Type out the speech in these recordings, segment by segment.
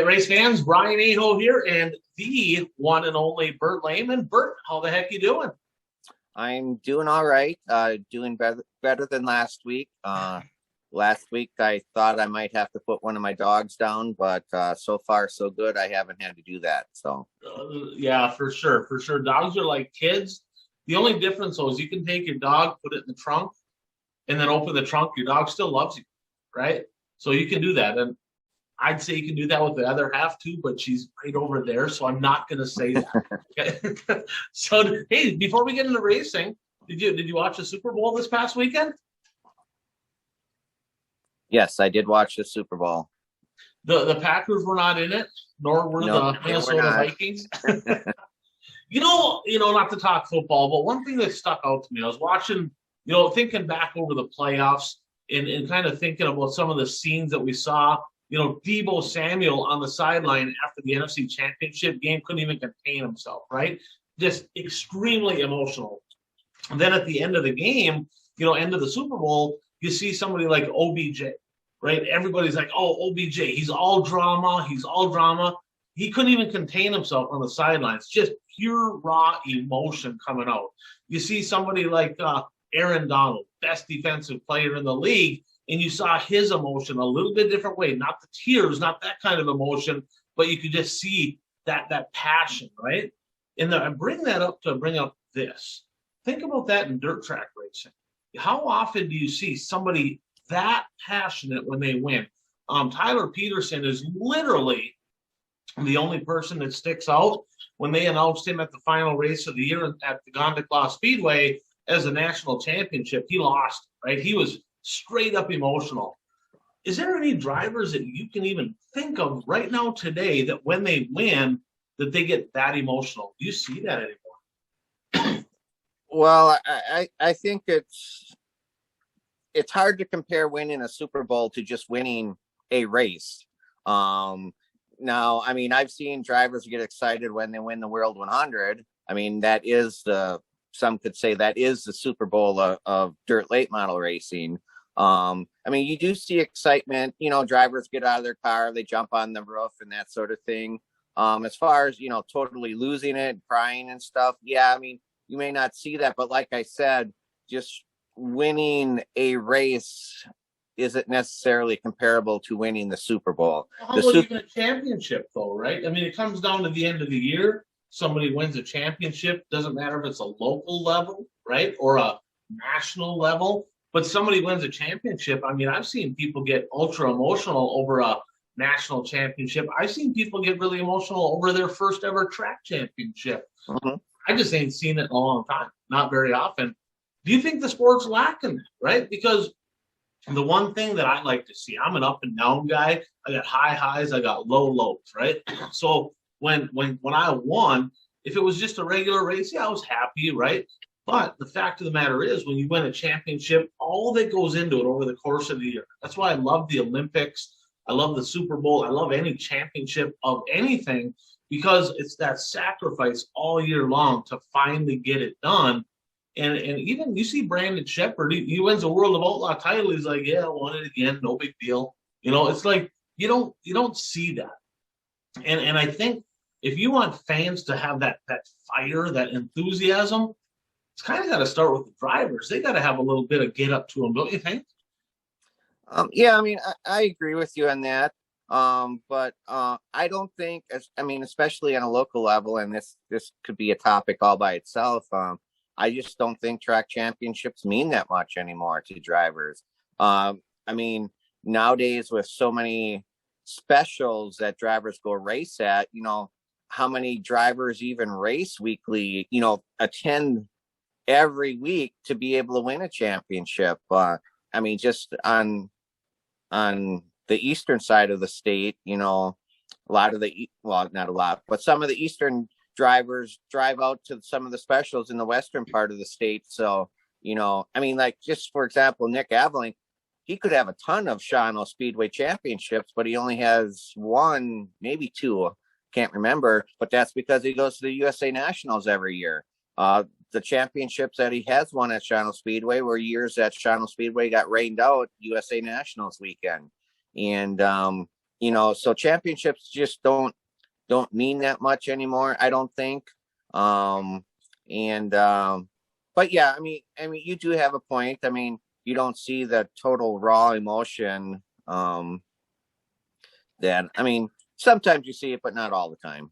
right, race fans, Brian Aho here, and the one and only Bert Lehman. Bert, how the heck you doing? I'm doing all right. Doing better than last week. Last week I thought I might have to put one of my dogs down, but so far so good. I haven't had to do that. So yeah, for sure. Dogs are like kids. The only difference though is you can take your dog, put it in the trunk, and then open the trunk. Your dog still loves you, right? So you can do that, and I'd say you can do that with the other half too, but she's right over there, so I'm not going to say that. Okay? So, hey, before we get into racing, did you watch the Super Bowl this past weekend? Yes, I did watch the Super Bowl. The Packers were not in it, nor were the Minnesota Vikings. Not to talk football, but one thing that stuck out to me, I was watching, thinking back over the playoffs and kind of thinking about some of the scenes that we saw. Deebo Samuel on the sideline after the NFC Championship game couldn't even contain himself, right? Just extremely emotional. And then at the end of the game, end of the Super Bowl, you see somebody like OBJ, right? Everybody's like, oh, OBJ, he's all drama. He couldn't even contain himself on the sidelines, just pure raw emotion coming out. You see somebody like Aaron Donald, best defensive player in the league, and you saw his emotion a little bit different way, not the tears, not that kind of emotion, but you could just see that passion, right? And I bring that up to bring up this. Think about that in dirt track racing. How often do you see somebody that passionate when they win? Tyler Peterson is literally the only person that sticks out when they announced him at the final race of the year at the Gondikla Speedway as a national championship. He lost, right? He was straight up emotional. Is there any drivers that you can even think of right now today that when they win, that they get that emotional? Do you see that anymore? Well, I think it's hard to compare winning a Super Bowl to just winning a race. Now, I mean, I've seen drivers get excited when they win the World 100. I mean, some could say that is the Super Bowl of dirt late model racing. I mean, you do see excitement, drivers get out of their car, they jump on the roof and that sort of thing. As far as, totally losing it, crying and stuff. Yeah, I mean, you may not see that, but like I said, just winning a race isn't necessarily comparable to winning the Super Bowl. How about even a championship though, right? I mean, it comes down to the end of the year. Somebody wins a championship, doesn't matter if it's a local level, right? Or a national level. But somebody wins a championship. I mean, I've seen people get ultra emotional over a national championship. I've seen people get really emotional over their first ever track championship. Mm-hmm. I just ain't seen it in a long time, not very often. Do you think the sport's lacking, right? Because the one thing that I like to see, I'm an up and down guy. I got high highs, I got low lows, right? So when I won, if it was just a regular race, yeah, I was happy, right? But the fact of the matter is, when you win a championship, all that goes into it over the course of the year. That's why I love the Olympics. I love the Super Bowl. I love any championship of anything because it's that sacrifice all year long to finally get it done. And even you see Brandon Shepard, he wins a World of Outlaw title. He's like, yeah, I won it again, no big deal. It's like you don't see that. And I think if you want fans to have that fire, that enthusiasm, it's kind of got to start with the drivers. They got to have a little bit of get up to them, don't you think? Yeah, I mean, I agree with you on that. But I don't think, especially on a local level, and this could be a topic all by itself. I just don't think track championships mean that much anymore to drivers. I mean, nowadays with so many specials that drivers go race at, how many drivers even race weekly, attend every week to be able to win a championship. I mean, just on the eastern side of the state, not a lot, but some of the eastern drivers drive out to some of the specials in the western part of the state. So, I mean, like just for example, Nick Aveling, he could have a ton of Shawano Speedway championships, but he only has one, maybe two, can't remember, but that's because he goes to the USA Nationals every year. The championships that he has won at Shawano Speedway were years that Shawano Speedway got rained out USA Nationals weekend. And, so championships just don't mean that much anymore, I don't think. But yeah, I mean, you do have a point. I mean, you don't see the total raw emotion. That, I mean, sometimes you see it, but not all the time.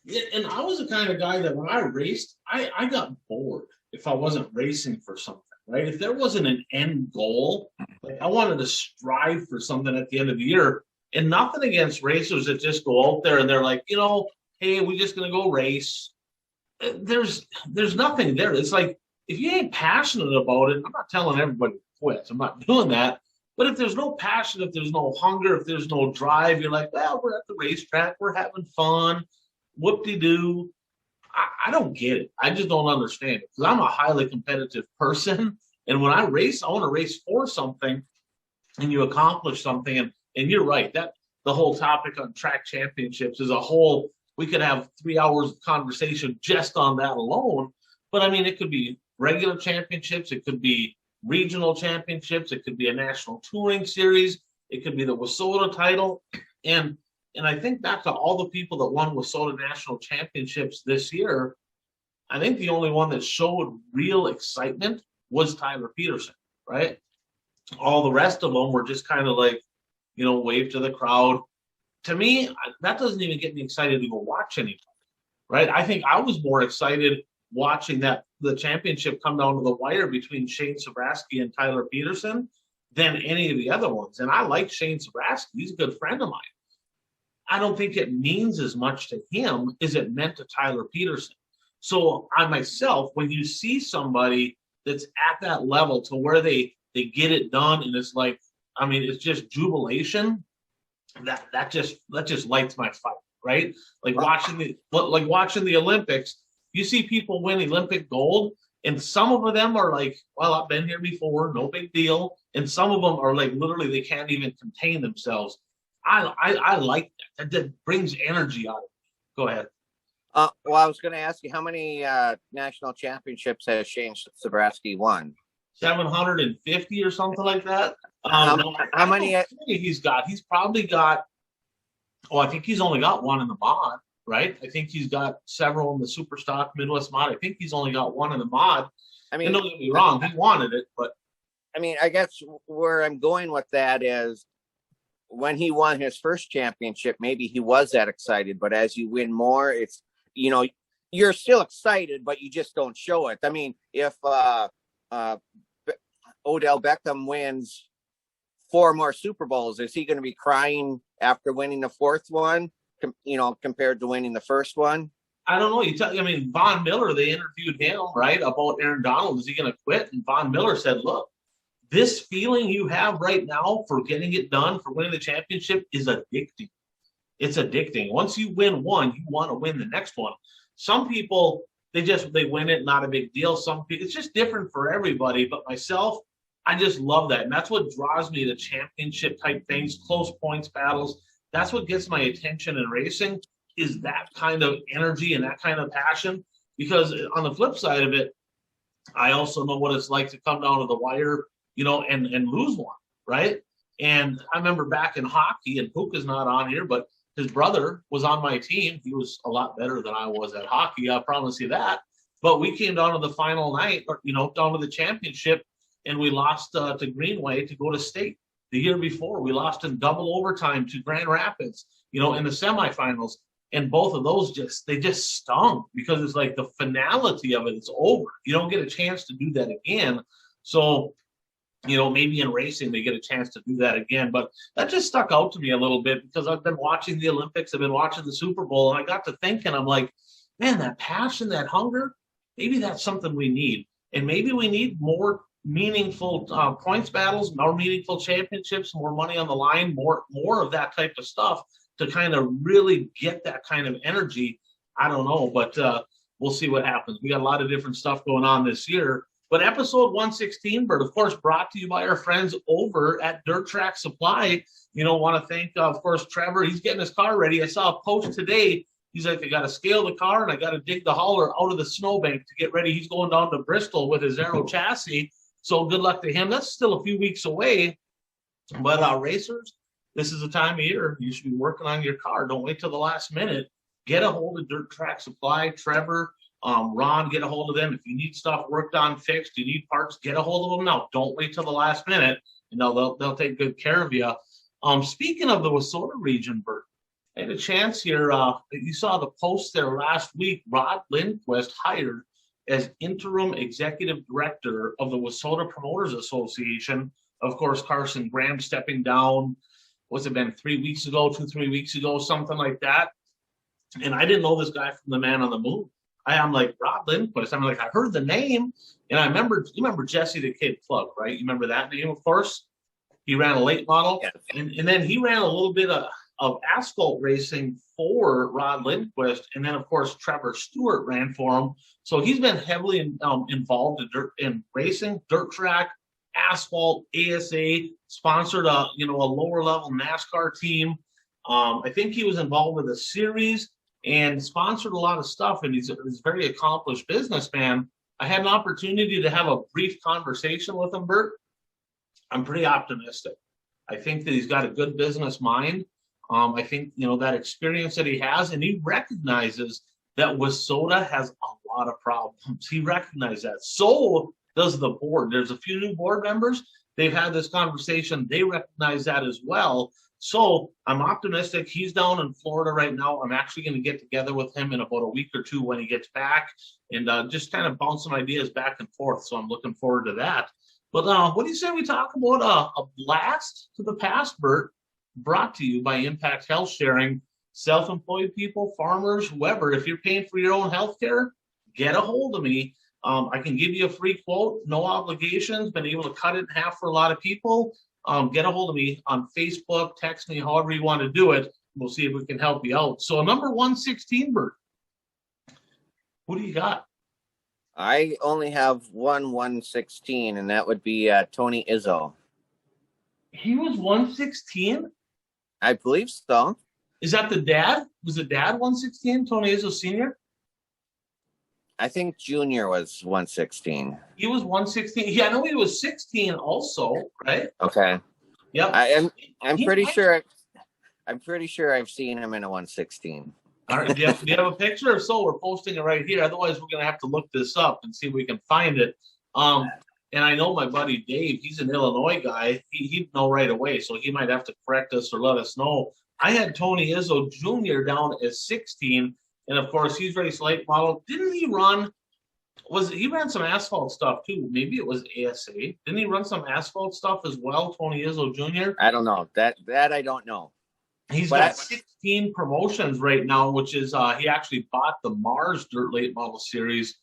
Yeah, and I was the kind of guy that when I raced, I got bored if I wasn't racing for something, right? If there wasn't an end goal, like I wanted to strive for something at the end of the year. And nothing against racers that just go out there and they're like, hey, we're just going to go race. There's nothing there. It's like, if you ain't passionate about it, I'm not telling everybody to quit. I'm not doing that. But if there's no passion, if there's no hunger, if there's no drive, you're like, well, we're at the racetrack, we're having fun, whoop-de-doo. I don't get it. I just don't understand it because I'm a highly competitive person. And when I race, I want to race for something and you accomplish something. And you're right, that the whole topic on track championships is a whole, we could have 3 hours of conversation just on that alone. But I mean, it could be regular championships, it could be regional championships, it could be a national touring series, it could be the WISSOTA title. And I think back to all the people that won WISSOTA national championships this year, I think the only one that showed real excitement was Tyler Peterson, right? All the rest of them were just kind of like, wave to the crowd. To me, that doesn't even get me excited to go watch anybody, right? I think I was more excited watching the championship come down to the wire between Shane Sabraski and Tyler Peterson than any of the other ones. And I like Shane Sabraski. He's a good friend of mine. I don't think it means as much to him as it meant to Tyler Peterson. So I myself, when you see somebody that's at that level to where they get it done and it's like, I mean, it's just jubilation, that just lights my fire, right? Like watching the Olympics, you see people win Olympic gold, and some of them are like, well, I've been here before, no big deal. And some of them are like, literally, they can't even contain themselves. I like that. That brings energy out of it. Go ahead. Well, I was going to ask you, how many national championships has Shane Sabraski won? 750 or something like that. How many he's got? He's probably got. Oh, I think he's only got one in the mod, right? I think he's got several in the Superstock Midwest mod. I think he's only got one in the mod. I mean, don't get me wrong, he wanted it, but I mean, I guess where I'm going with that is when he won his first championship, maybe he was that excited, but as you win more, it's, you're still excited, but you just don't show it. I mean, if Odell Beckham wins 4 more Super Bowls, is he going to be crying after winning the 4th one, compared to winning the first one? I don't know. Von Miller, they interviewed him, right, about Aaron Donald. Is he going to quit? And Von Miller said, look, this feeling you have right now for getting it done, for winning the championship, is addicting. It's addicting. Once you win one, you want to win the next one. Some people, they win it, not a big deal. Some people, it's just different for everybody. But myself, I just love that. And that's what draws me to championship type things, close points battles. That's what gets my attention in racing, is that kind of energy and that kind of passion. Because on the flip side of it, I also know what it's like to come down to the wire, and lose one, right? And I remember back in hockey, and Puka's not on here, but his brother was on my team. He was a lot better than I was at hockey, I promise you that. But we came down to the final night, down to the championship, and we lost to Greenway to go to state. The year before, we lost in double overtime to Grand Rapids, in the semifinals. And both of those just stung, because it's like the finality of it is over. You don't get a chance to do that again. So, maybe in racing they get a chance to do that again. But that just stuck out to me a little bit because I've been watching the Olympics, I've been watching the Super Bowl, and I got to thinking, I'm like, man, that passion, that hunger, maybe that's something we need. And maybe we need more meaningful points battles, more meaningful championships, more money on the line, more of that type of stuff to kind of really get that kind of energy. I don't know, but we'll see what happens. We got a lot of different stuff going on this year. But episode 116, Bert, of course, brought to you by our friends over at Dirt Track Supply. Want to thank, of course, Trevor. He's getting his car ready. I saw a post today. He's like, I got to scale the car and I got to dig the hauler out of the snowbank to get ready. He's going down to Bristol with his Aero chassis. So good luck to him. That's still a few weeks away. But racers, this is the time of year you should be working on your car. Don't wait till the last minute. Get a hold of Dirt Track Supply, Trevor, Ron, get a hold of them. If you need stuff worked on, fixed, you need parts, get a hold of them now. Don't wait till the last minute. They'll take good care of you. Speaking of the Wissota region, Bert, I had a chance here. You saw the post there last week. Rod Lindquist hired as interim executive director of the Wissota Promoters Association. Of course, Carson Graham stepping down. What's it been, 3 weeks ago, 3 weeks ago, something like that. And I didn't know this guy from the Man on the Moon. I'm like, Rod Lindquist. I'm like, I heard the name. And I remember, you remember Jesse the Kid Plug, right? You remember that name, of course? He ran a late model. Yes. And then he ran a little bit of asphalt racing for Rod Lindquist. And then, of course, Trevor Stewart ran for him. So he's been heavily involved in racing, dirt track, asphalt, ASA, sponsored a lower level NASCAR team. I think he was involved with a series and sponsored a lot of stuff, and he's a very accomplished businessman. I had an opportunity to have a brief conversation with him, Bert. I'm pretty optimistic. I think that he's got a good business mind. I think, that experience that he has, and he recognizes that Wissota has a lot of problems. He recognizes that. So does the board. There's a few new board members. They've had this conversation. They recognize that as well. So I'm optimistic. He's down in Florida right now. I'm actually going to get together with him in about a week or two when he gets back and just kind of bounce some ideas back and forth. So I'm looking forward to that. But what do you say we talk about a blast to the past, Bert, brought to you by Impact Health Sharing, self-employed people, farmers, whoever. If you're paying for your own health care, get a hold of me. I can give you a free quote, no obligations, been able to cut it in half for a lot of people. Get a hold of me on Facebook, text me, however you want to do it. We'll see if we can help you out. So number 116, Bert, who do you got? I only have one 116, and that would be Tony Izzo. He was 116? I believe so. Is that the dad? Was the dad 116, Tony Izzo Sr.? I think Junior was 116. He was 116. Yeah, I know he was 16 also, right? Okay. Yep. I'm pretty sure. I'm pretty sure I've seen him in a 116. All right. Do you have a picture? If so, we're posting it right here. Otherwise, we're going to have to look this up and see if we can find it. And I know my buddy Dave. He's an Illinois guy. He'd know right away, so he might have to correct us or let us know. I had Tony Izzo Jr. down as 16. And of course, he's very late model. Didn't he run? He ran some asphalt stuff too? Maybe it was ASA. Didn't he run some asphalt stuff as well, Tony Izzo Jr.? I don't know that I don't know. He's got 16 promotions right now, which is he actually bought the Mars Dirt Late Model Series.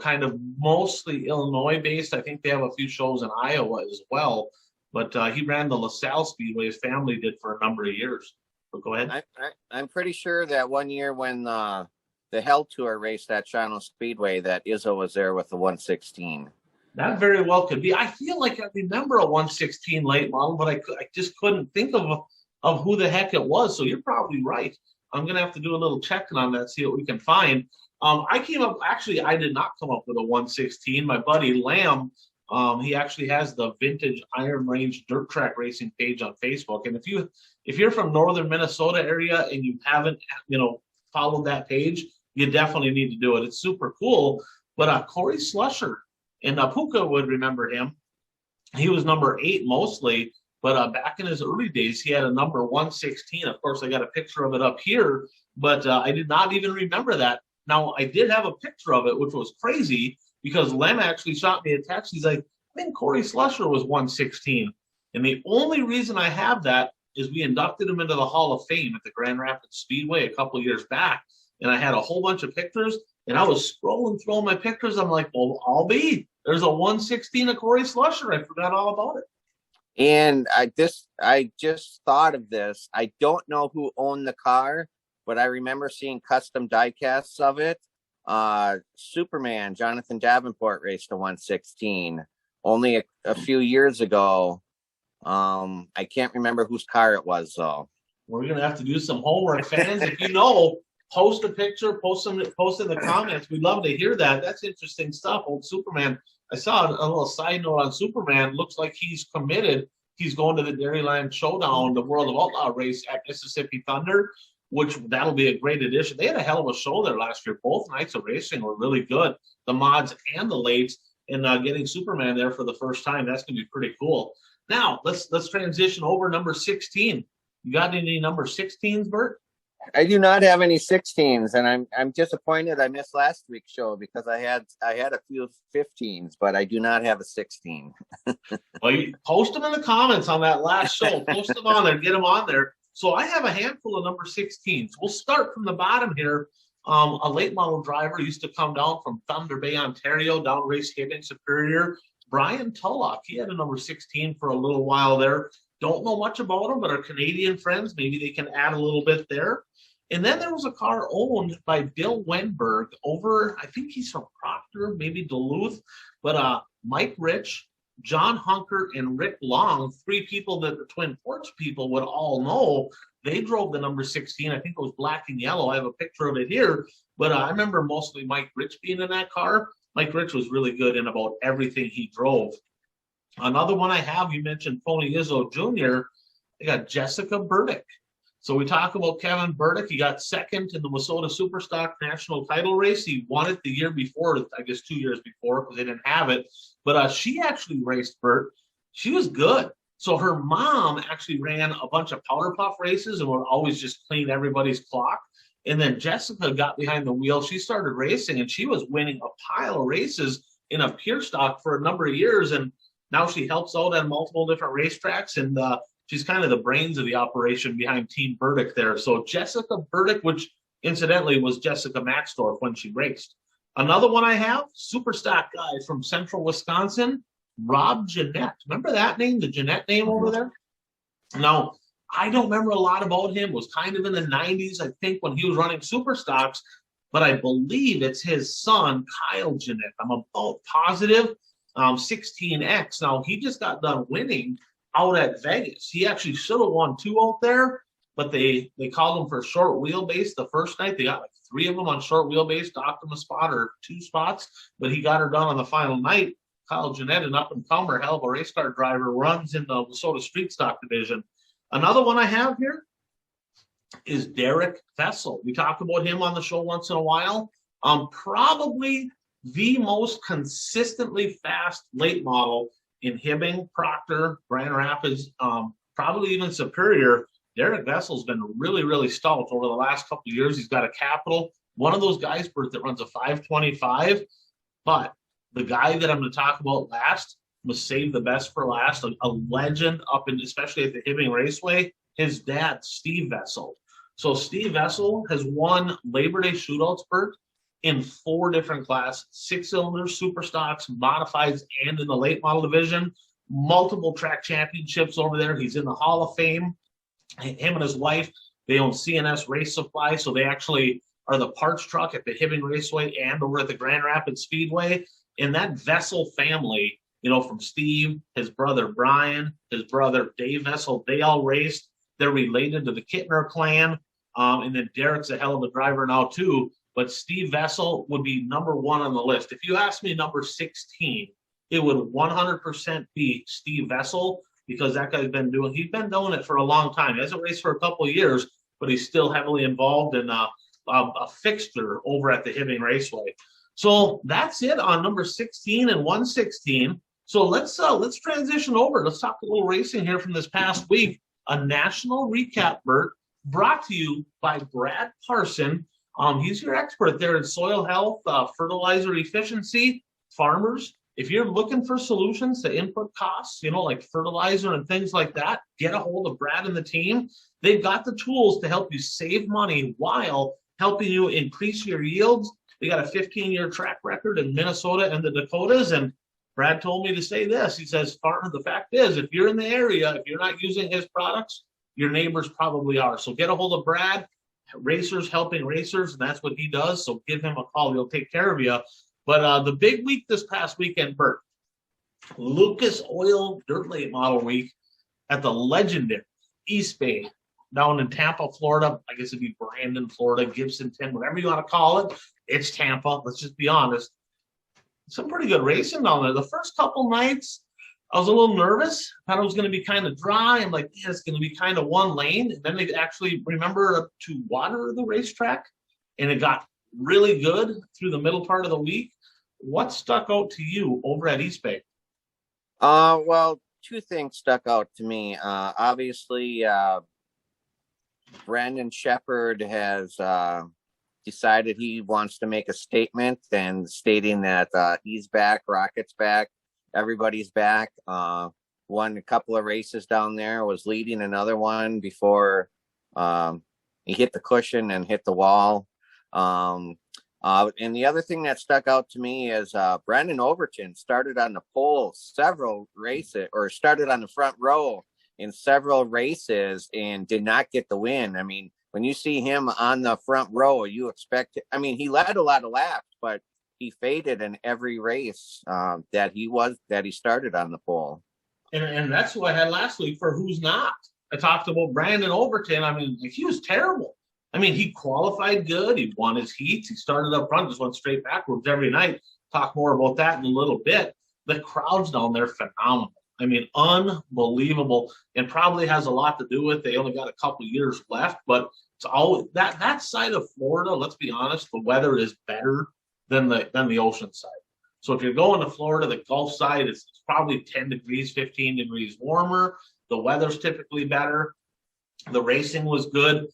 Kind of mostly Illinois based. I think they have a few shows in Iowa as well. But he ran the LaSalle Speedway. His family did for a number of years. But go ahead. I'm pretty sure that one year when the Hell Tour raced at Channel Speedway, that Izzo was there with the 116. That very well could be. I feel like I remember a 116 late model, but I just couldn't think of who the heck it was. So you're probably right. I'm going to have to do a little checking on that, see what we can find. I did not come up with a 116. My buddy Lamb, he actually has the Vintage Iron Range Dirt Track Racing page on Facebook. And if you're from northern Minnesota area and you haven't, followed that page, you definitely need to do it. It's super cool. But Corey Slusher, and Puka would remember him. He was number 8 mostly, but back in his early days, he had a number 116. Of course, I got a picture of it up here, but I did not even remember that. Now, I did have a picture of it, which was crazy because Lem actually shot me a text. He's like, I think Corey Slusher was 116. And the only reason I have that is we inducted him into the Hall of Fame at the Grand Rapids Speedway a couple of years back. And I had a whole bunch of pictures, and I was scrolling through all my pictures. I'm like, well, there's a 116 of Corey Slusher. I forgot all about it. And I just thought of this. I don't know who owned the car, but I remember seeing custom diecasts of it. Superman, Jonathan Davenport raced a 116 only a few years ago. I can't remember whose car it was, though. We're going to have to do some homework, fans. If post a picture, post in the comments. We'd love to hear that. That's interesting stuff. Old Superman. I saw a little side note on Superman. Looks like he's committed. he's going to the Dairyland Showdown, the World of Outlaw race at Mississippi Thunder, which that'll be a great addition. They had a hell of a show there last year. Both nights of racing were really good, the mods and the lates, and getting Superman there for the first time, that's going to be pretty cool. Now, let's transition over number 16. You got any number 16s, Bert? I do not have any 16s, and I'm disappointed I missed last week's show because I had a few 15s, but I do not have a 16. Well, you post them in the comments on that last show. Post them on there, get them on there. So I have a handful of number 16s. We'll start from the bottom here. A late model driver used to come down from Thunder Bay, Ontario, down race Hibbing Superior. Brian Tullock, he had a number 16 for a little while there. Don't know much about him, but our Canadian friends, maybe they can add a little bit there. And then there was a car owned by Bill Wenberg over, I think he's from Proctor, maybe Duluth, but Mike Rich, John Hunker, and Rick Long, three people that the Twin Ports people would all know. They drove the number 16. I think it was black and yellow. I have a picture of it here, but I remember mostly Mike Rich being in that car. Mike Rich was really good in about everything he drove. Another one I have, you mentioned Tony Izzo Jr. I got Jessica Burdick. So we talk about Kevin Burdick. He got second in the Wissota Superstock national title race. He won it the year before, I guess 2 years before, because they didn't have it. But she actually raced Bert. She was good. So her mom actually ran a bunch of powder puff races and would always just clean everybody's clock. And then Jessica got behind the wheel. She started racing, and she was winning a pile of races in a pure stock for a number of years. And now she helps out on multiple different racetracks, and she's kind of the brains of the operation behind Team Burdick there. So Jessica Burdick, which incidentally was Jessica Maxdorf when she raced. Another one I have, super stock guy from central Wisconsin, Rob Jeanette. Remember that name, the Jeanette name over there? Now, I don't remember a lot about him. It was kind of in the 90s, I think, when he was running super stocks, but I believe it's his son, Kyle Jeanette. I'm about positive. 16X. Now, he just got done winning out at Vegas. He actually should have won 2 out there, but they called him for short wheelbase the first night. They got like 3 of them on short wheelbase, docked him a spot or 2 spots, but he got her done on the final night. Kyle Jeanette, an up-and-comer, hell of a race car driver, runs in the Wissota Street Stock division. Another one I have here is Derek Vessel. We talk about him on the show once in a while. Probably the most consistently fast late model in Hibbing, Proctor, Grand Rapids, probably even Superior. Derek Vessel's been really, really stout over the last couple of years. He's got a capital. One of those guys, Bert, that runs a 525. But the guy that I'm going to talk about last must save the best for last. A legend up in, especially at the Hibbing Raceway. His dad, Steve Vessel. So Steve Vessel has won Labor Day shootouts, Bert, in 4 different classes: 6-cylinders, super stocks, modifieds, and in the late model division. Multiple track championships over there. He's in the Hall of Fame. Him and his wife, they own CNS Race Supply, so they actually are the parts truck at the Hibbing Raceway and over at the Grand Rapids Speedway. And that Vessel family, you know, from Steve, his brother Brian, his brother Dave Vessel, they all raced. They're related to the Kittner clan. And then Derek's a hell of a driver now too. But Steve Vessel would be number 1 on the list. If you ask me number 16, it would 100% be Steve Vessel, because that guy's been doing it for a long time. He hasn't raced for a couple of years, but he's still heavily involved in a fixture over at the Hibbing Raceway. So that's it on number 16 and 116. So let's transition over. Let's talk a little racing here from this past week. A national recap, Bert, brought to you by Brad Parson. He's your expert there in soil health, fertilizer efficiency. Farmers, if you're looking for solutions to input costs, you know, like fertilizer and things like that, get a hold of Brad and the team. They've got the tools to help you save money while helping you increase your yields. They got a 15-year track record in Minnesota and the Dakotas. And Brad told me to say this. He says, the fact is, if you're in the area, if you're not using his products, your neighbors probably are. So get a hold of Brad. Racers helping racers, and that's what he does. So give him a call. He'll take care of you. But the big week this past weekend, Bert, Lucas Oil Dirt Late Model Week at the legendary East Bay down in Tampa, Florida. I guess it'd be Brandon, Florida, Gibsonton, whatever you want to call it. It's Tampa. Let's just be honest. Some pretty good racing down there. The first couple nights, I was a little nervous. Thought it was going to be kind of dry. I'm like, yeah, it's going to be kind of one lane. And then they actually remember to water the racetrack, and it got really good through the middle part of the week. What stuck out to you over at East Bay? Well, two things stuck out to me. Obviously, Brandon Shepard has decided he wants to make a statement and stating that he's back, Rocket's back, everybody's back. Won a couple of races down there, was leading another one before he hit the cushion and hit the wall. And the other thing that stuck out to me is Brandon Overton started on the pole several races, or started on the front row in several races and did not get the win. I mean, when you see him on the front row, you expect it. I mean, he led a lot of laps, but he faded in every race that he started on the pole. And that's who I had last week for Who's Not. I talked about Brandon Overton. I mean, he was terrible. I mean, he qualified good. He won his heats. He started up front, just went straight backwards every night. Talk more about that in a little bit. The crowds down there, phenomenal. I mean, unbelievable, and probably has a lot to do with they only got a couple years left. But it's all that side of Florida. Let's be honest, the weather is better than the ocean side. So if you're going to Florida, the Gulf side, it's probably 10 degrees, 15 degrees warmer. The weather's typically better. The racing was good.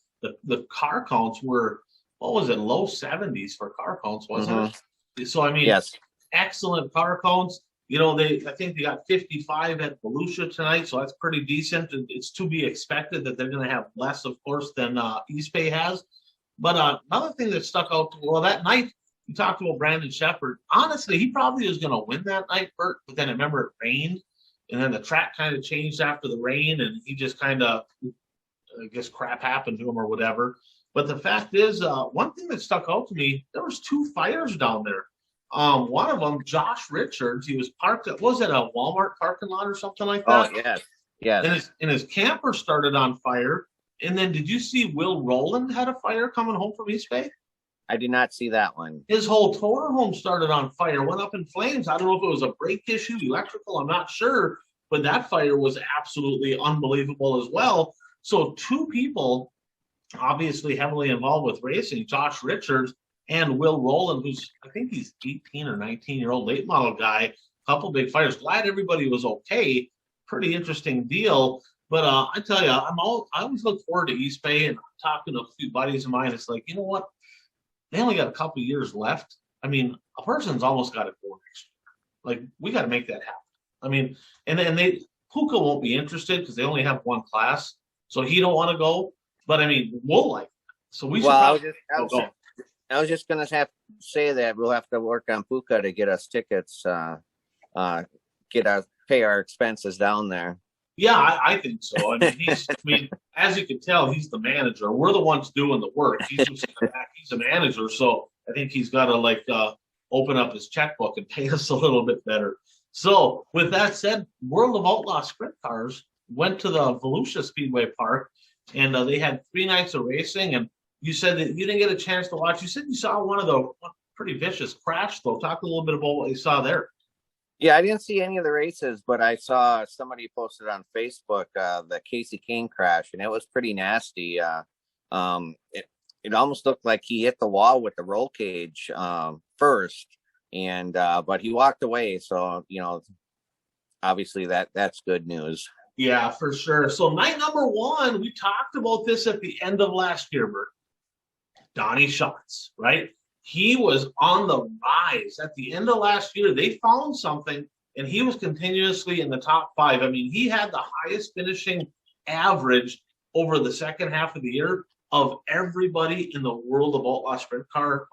The car counts were, what was it, low 70s for car counts, wasn't it? So, I mean, yes, excellent car counts. You know, I think they got 55 at Volusia tonight, so that's pretty decent. It's to be expected that they're going to have less, of course, than East Bay has. But another thing that stuck out, well, that night, you talked about Brandon Shepard. Honestly, he probably was going to win that night, Bert, but then I remember it rained, and then the track kind of changed after the rain, and he just kind of, I guess, crap happened to him or whatever. But the fact is, one thing that stuck out to me, there was 2 fires down there. One of them, Josh Richards, he was parked at, was it a Walmart parking lot or something like that? Oh, yes. And his camper started on fire. And then did you see Will Rowland had a fire coming home from East Bay? I did not see that one. His whole motorhome started on fire, went up in flames. I don't know if it was a brake issue, electrical, I'm not sure. But that fire was absolutely unbelievable as well. So 2 people obviously heavily involved with racing, Josh Richards and Will Rowland, who's, I think he's 18 or 19-year-old late model guy, couple big fires. Glad everybody was okay. Pretty interesting deal. But I tell you, I always look forward to East Bay, and talking to a few buddies of mine, it's like, you know what? They only got a couple years left. I mean, a person's almost got to go next year. Like, we got to make that happen. I mean, and Puka won't be interested because they only have one class, so he don't want to go. But I mean, we'll like that. So we should. Well, I was just gonna have to say that we'll have to work on Puka to get us tickets, pay our expenses down there. Yeah, I think so. I mean, as you can tell, he's the manager. We're the ones doing the work. He's just back. He's a manager, so I think he's got to open up his checkbook and pay us a little bit better. So, with that said, World of Outlaw Sprint Cars went to the Volusia Speedway Park, and they had 3 nights of racing. And you said that you didn't get a chance to watch. You said you saw one pretty vicious crash, though. Talk a little bit about what you saw there. Yeah, I didn't see any of the races, but I saw somebody posted on Facebook the Casey Kane crash, and it was pretty nasty. It almost looked like he hit the wall with the roll cage first, and but he walked away. So, you know, obviously that's good news. Yeah, for sure. So night number 1, we talked about this at the end of last year, Bert. Donnie Schatz, right? He was on the rise at the end of last year. They found something, and he was continuously in the top 5. I mean, he had the highest finishing average over the second half of the year of everybody in the World of Outlaw Sprint Car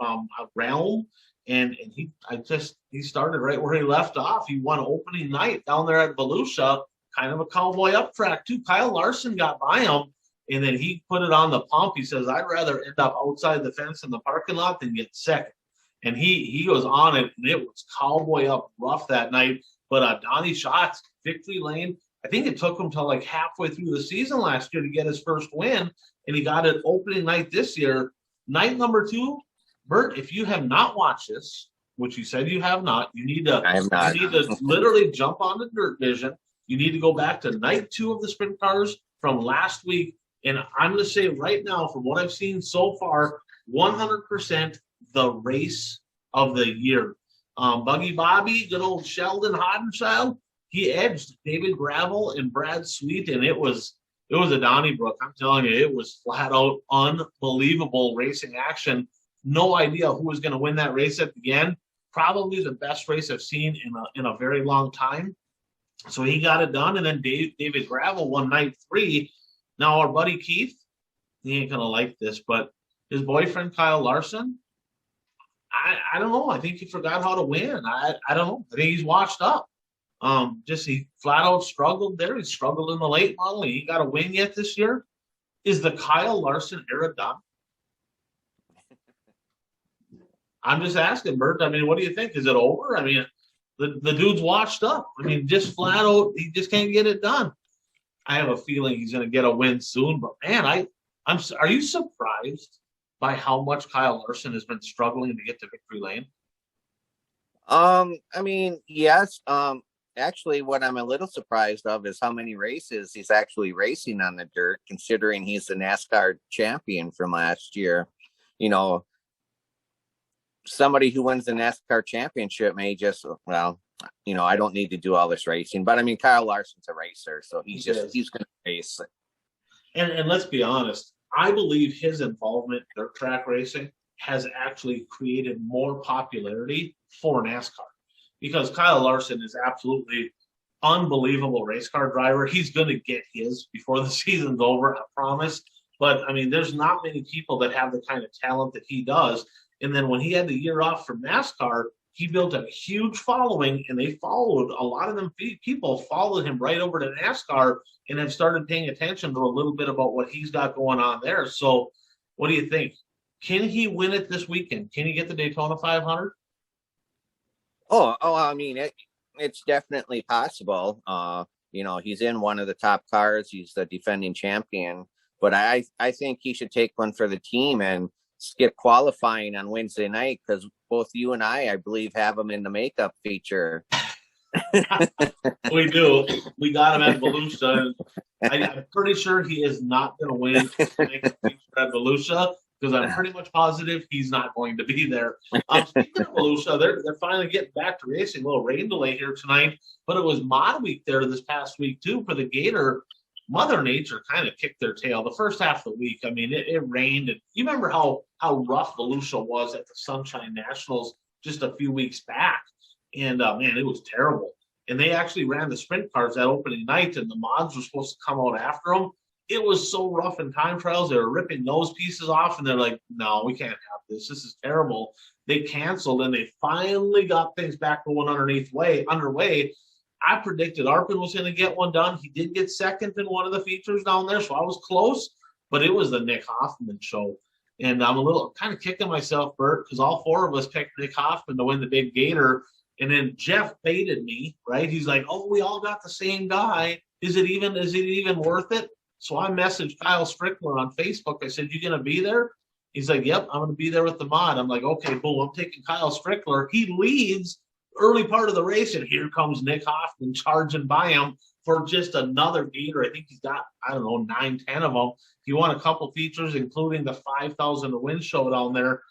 realm. And he started right where he left off. He won opening night down there at Volusia, kind of a cowboy up track too. Kyle Larson got by him, and then he put it on the pump. He says, I'd rather end up outside the fence in the parking lot than get second. And he goes on it, and it was cowboy up rough that night. But Donnie Schatz, victory lane. I think it took him till like halfway through the season last year to get his first win, and he got it opening night this year. Night number 2, Bert, if you have not watched this, which you said you have not, you need I have not. to literally jump on the dirt vision. You need to go back to night 2 of the sprint cars from last week. And I'm going to say right now, from what I've seen so far, 100% the race of the year. Buggy Bobby, good old Sheldon Hodenschild, he edged David Gravel and Brad Sweet, and it was a Donnybrook. I'm telling you, it was flat out unbelievable racing action. No idea who was going to win that race at the end. Probably the best race I've seen in a very long time. So he got it done, and then David Gravel won night 3. Now our buddy Keith, he ain't gonna like this, but his boyfriend Kyle Larson, I don't know. I think he forgot how to win. I don't know. I think he's washed up. Just he flat out struggled there. He struggled in the late model. He got a win yet this year. Is the Kyle Larson era done? I'm just asking, Bert. I mean, what do you think? Is it over? I mean, the dude's washed up. I mean, just flat out, he just can't get it done. I have a feeling he's going to get a win soon. But man, are you surprised by how much Kyle Larson has been struggling to get to victory lane? I mean, yes. Actually, what I'm a little surprised of is how many races he's actually racing on the dirt, considering he's the NASCAR champion from last year. You know, somebody who wins the NASCAR championship may just, well, you know, I don't need to do all this racing, but I mean, Kyle Larson's a racer, so he's going to race. And let's be honest, I believe his involvement in dirt track racing has actually created more popularity for NASCAR, because Kyle Larson is absolutely unbelievable race car driver. He's going to get his before the season's over, I promise. But I mean, there's not many people that have the kind of talent that he does. And then when he had the year off from NASCAR, he built a huge following, and they followed. A lot of them people followed him right over to NASCAR and have started paying attention to a little bit about what he's got going on there. So what do you think? Can he win it this weekend? Can he get the Daytona 500? Oh, I mean, it's definitely possible. You know, he's in one of the top cars. He's the defending champion. But I think he should take one for the team and skip qualifying on Wednesday night, because both you and I believe, have him in the makeup feature. We do. We got him at Volusia. I'm pretty sure he is not going to win the makeup feature at Volusia, because I'm pretty much positive he's not going to be there. Speaking of Volusia, they're finally getting back to racing. A little rain delay here tonight, but it was mod week there this past week too for the Gator. Mother Nature kind of kicked their tail the first half of the week. I mean, it rained. And you remember how rough Volusia was at the Sunshine Nationals just a few weeks back. And, man, it was terrible. And they actually ran the sprint cars that opening night, and the mods were supposed to come out after them. It was so rough in time trials. They were ripping nose pieces off, and they're like, no, we can't have this. This is terrible. They canceled, and they finally got things back going underway. I predicted Arpin was going to get one done. He did get second in one of the features down there, so I was close, but it was the Nick Hoffman show. And I'm a little kind of kicking myself, Bert, because all 4 of us picked Nick Hoffman to win the big Gator. And then Jeff baited me, right? He's like, oh, we all got the same guy. Is it even worth it? So I messaged Kyle Strickler on Facebook. I said, you going to be there? He's like, yep, I'm going to be there with the mod. I'm like, okay, boom, I'm taking Kyle Strickler. He leads early part of the race, and here comes Nick Hoffman charging by him for just another Gator. I think he's got, 9, 10 of them. He won a couple features, including the 5,000 to win show down there.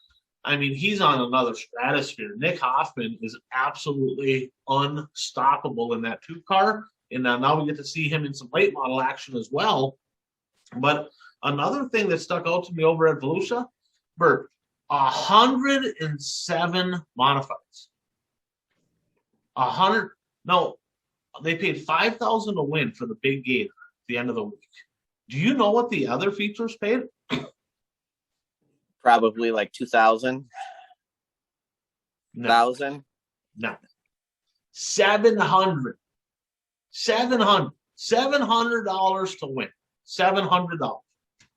I mean, he's on another stratosphere. Nick Hoffman is absolutely unstoppable in that 2 car. And now we get to see him in some late model action as well. But another thing that stuck out to me over at Volusia, Bert, 107 modifieds. 100. No, they paid $5,000 to win for the big Gator at the end of the week. Do you know what the other features paid? Probably like 2,000. No. 1,000. No. 700. $700 to win. $700.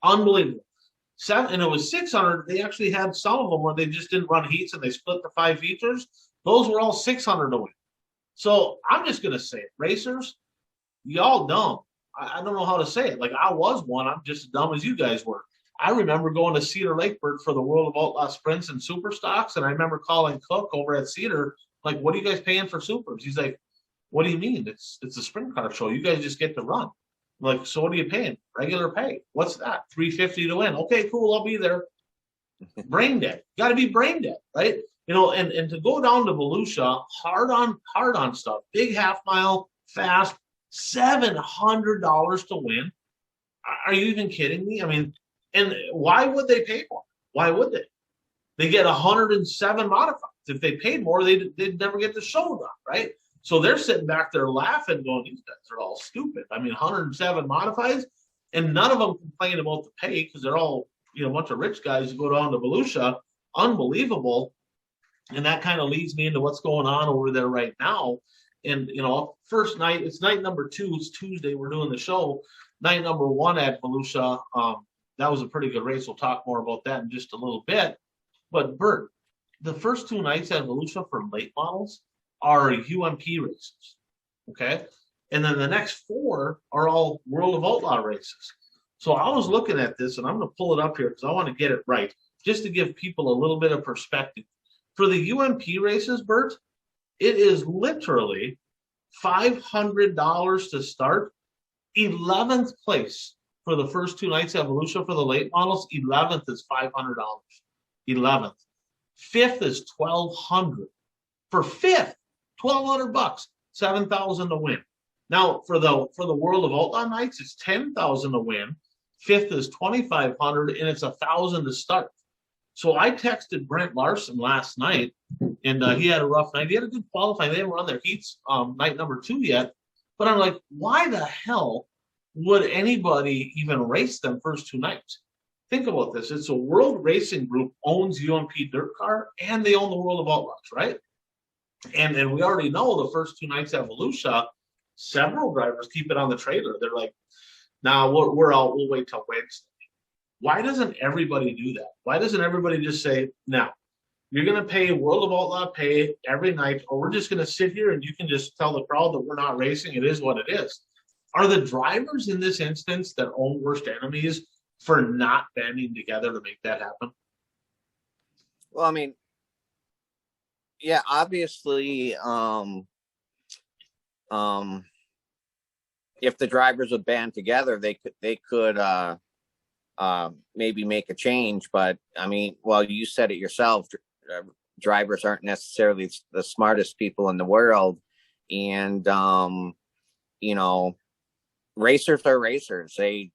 Unbelievable. And it was 600. They actually had some of them where they just didn't run heats and they split the 5 features. Those were all 600 to win. So I'm just going to say it. Racers, y'all dumb. I don't know how to say it. Like, I was one. I'm just as dumb as you guys were. I remember going to Cedar Lake for the World of Outlaw Sprints and Super Stocks, and I remember calling Cook over at Cedar, like, "What are you guys paying for Supers?" He's like, "What do you mean? It's a sprint car show. You guys just get to run." I'm like, "So what are you paying? Regular pay? What's that? $350 to win? Okay, cool. I'll be there." Brain dead. Got to be brain dead, right? And to go down to Volusia, hard on stuff, big half mile, fast, $700 to win. Are you even kidding me? I mean, and why would they pay more? Why would they? They get 107 modifieds. If they paid more, they'd never get the show done, right? So they're sitting back there laughing, going, "These guys are all stupid." I mean, 107 modifieds, and none of them complain about the pay because they're all, a bunch of rich guys who go down to Volusia. Unbelievable. And that kind of leads me into what's going on over there right now. And, first night, it's night number 2. It's Tuesday. We're doing the show. Night number 1 at Volusia. That was a pretty good race. We'll talk more about that in just a little bit. But Bert, the first 2 nights at Volusia for late models are UMP races. Okay. And then the next 4 are all World of Outlaw races. So I was looking at this, and I'm going to pull it up here because I want to get it right, just to give people a little bit of perspective. For the UMP races, Bert, it is literally $500 to start. 11th place for the first 2 nights at Volusia for the late models. 11th is $500. 11th. 5th is $1,200. For 5th, $1,200, $7,000 to win. Now for the World of Outlaw nights, it's $10,000 to win. 5th is $2,500, and it's $1,000 to start. So I texted Brent Larson last night, and he had a rough night. He had a good qualifying. They haven't run their heats night number 2 yet. But I'm like, why the hell would anybody even race them first 2 nights? Think about this. It's a World Racing Group owns UMP Dirt Car, and they own the World of Outlaws, right? And we already know the first 2 nights at Volusia, several drivers keep it on the trailer. They're like, "Nah, we're out. We'll wait till Wednesday." Why doesn't everybody do that? Why doesn't everybody just say, "Now, you're going to pay World of Outlaw pay every night, or we're just going to sit here and you can just tell the crowd that we're not racing. It is what it is." Are the drivers in this instance their own worst enemies for not banding together to make that happen? Well, I mean, yeah, obviously, if the drivers would band together, they could maybe make a change. But I mean, well, you said it yourself. Drivers aren't necessarily the smartest people in the world, and racers are racers. They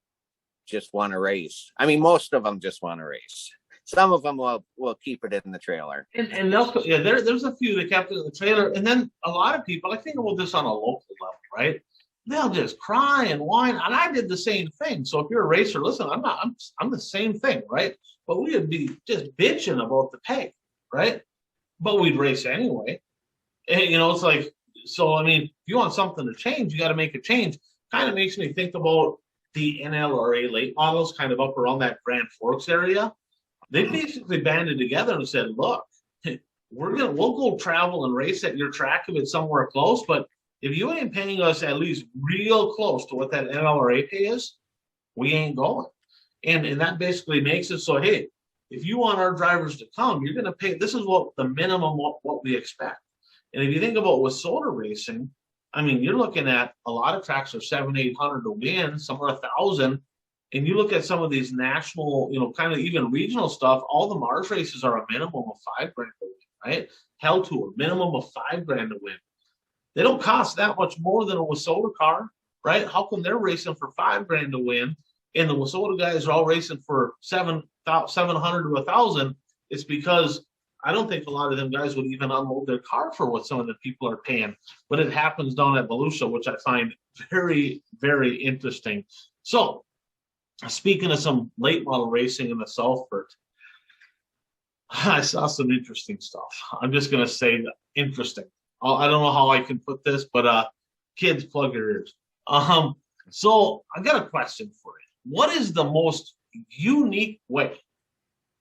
just want to race. I mean, most of them just want to race. Some of them will keep it in the trailer. And there's a few that kept it in the trailer, and then a lot of people. I think about this on a local level, right? They'll just cry and whine, and I did the same thing. So if you're a racer, listen, I'm the same thing, right? But we would be just bitching about the pay, right? But we'd race anyway. And, it's like, so I mean, if you want something to change, you got to make a change. Kind of makes me think about the NLRA late models, kind of up around that Grand Forks area. They basically banded together and said, "Look, we'll go travel and race at your track if it's somewhere close, but if you ain't paying us at least real close to what that NLRA pay is, we ain't going." And that basically makes it so, hey, if you want our drivers to come, you're going to pay. This is what the minimum what we expect. And if you think about with soda racing, I mean, you're looking at a lot of tracks are $700-800 to win, some are $1,000. And you look at some of these national, kind of even regional stuff, all the Mars races are a minimum of $5,000 to win, right? Hell Tour, minimum of $5,000 to win. They don't cost that much more than a Wasota car, right? How come they're racing for $5,000 to win, and the Wasota guys are all racing for $700 to $1,000? It's because I don't think a lot of them guys would even unload their car for what some of the people are paying. But it happens down at Volusia, which I find very, very interesting. So, speaking of some late model racing in the Southford, I saw some interesting stuff. I'm just going to say that interesting. I don't know how I can put this, but kids, plug your ears. So I got a question for you. What is the most unique way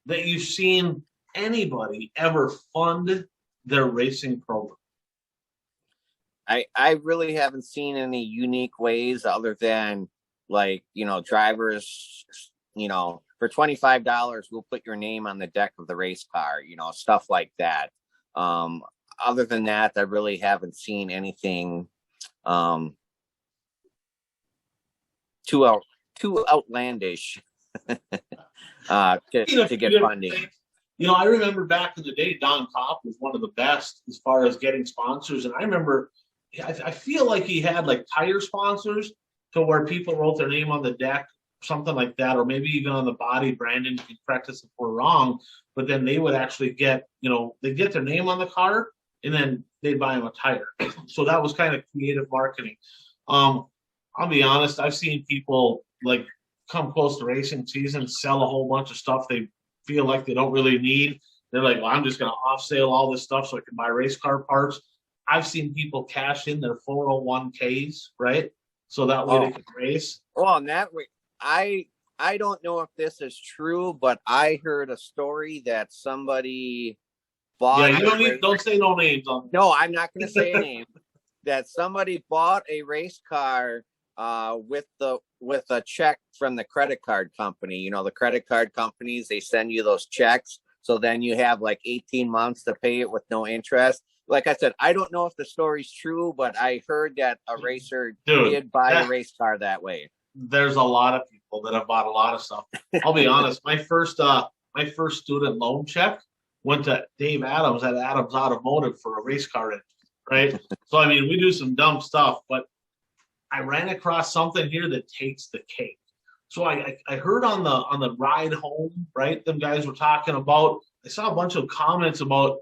that you've seen anybody ever fund their racing program? I really haven't seen any unique ways other than, like, drivers, for $25, we'll put your name on the deck of the race car, stuff like that. Other than that, I really haven't seen anything too outlandish to get funding. I remember back in the day, Don Kopp was one of the best as far as getting sponsors. And I remember, I feel like he had like tire sponsors to where people wrote their name on the deck, something like that, or maybe even on the body. Brandon, you can correct us if we're wrong, but then they would actually get, they'd get their name on the car and then they'd buy them a tire. So that was kind of creative marketing. I'll be honest, I've seen people like come close to racing season, sell a whole bunch of stuff they feel like they don't really need. They're like, well, I'm just going to off sale all this stuff so I can buy race car parts. I've seen people cash in their 401ks, right? So that way they can race. Well, and that way, I don't know if this is true, but I heard a story that somebody bought. Yeah, don't say no names on this. No, I'm not going to say a name. That somebody bought a race car with a check from the credit card company. The credit card companies, they send you those checks. So then you have like 18 months to pay it with no interest. Like I said, I don't know if the story's true, but I heard that a racer did buy a race car that way. There's a lot of people that have bought a lot of stuff. I'll be honest. My first student loan check went to Dave Adams at Adams Automotive for a race car engine, right? So, we do some dumb stuff, but I ran across something here that takes the cake. So I heard on the ride home, right? Them guys were talking about, I saw a bunch of comments about,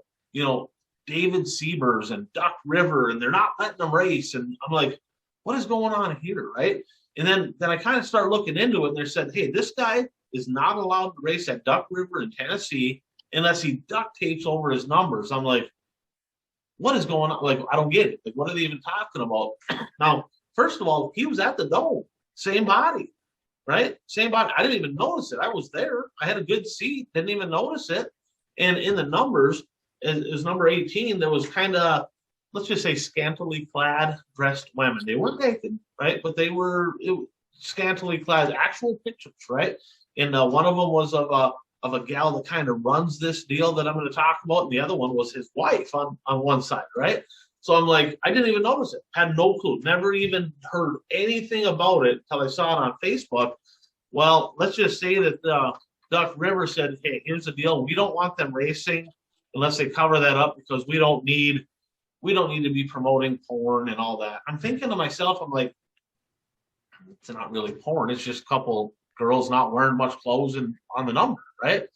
David Siebers and Duck River, and they're not letting them race. And I'm like, what is going on here, right? And then I kind of start looking into it, and they said, hey, this guy is not allowed to race at Duck River in Tennessee unless he duct tapes over his numbers. I'm like, what is going on? Like, I don't get it. Like, what are they even talking about? Now, first of all, he was at the Dome, same body, right? Same body. I didn't even notice it. I was there. I had a good seat. Didn't even notice it. And in the numbers, is number 18, there was kind of, let's just say, scantily clad dressed women. They weren't naked, right? But they were scantily clad, actual pictures, right? And one of them was of a gal that kind of runs this deal that I'm going to talk about, and the other one was his wife on one side, right? So I'm like, I didn't even notice it. Had no clue. Never even heard anything about it until I saw it on Facebook. Well, let's just say that Duck River said, hey, here's the deal. We don't want them racing unless they cover that up because we don't need to be promoting porn and all that. I'm thinking to myself, I'm like, it's not really porn. It's just a couple girls not wearing much clothes and on the number, right?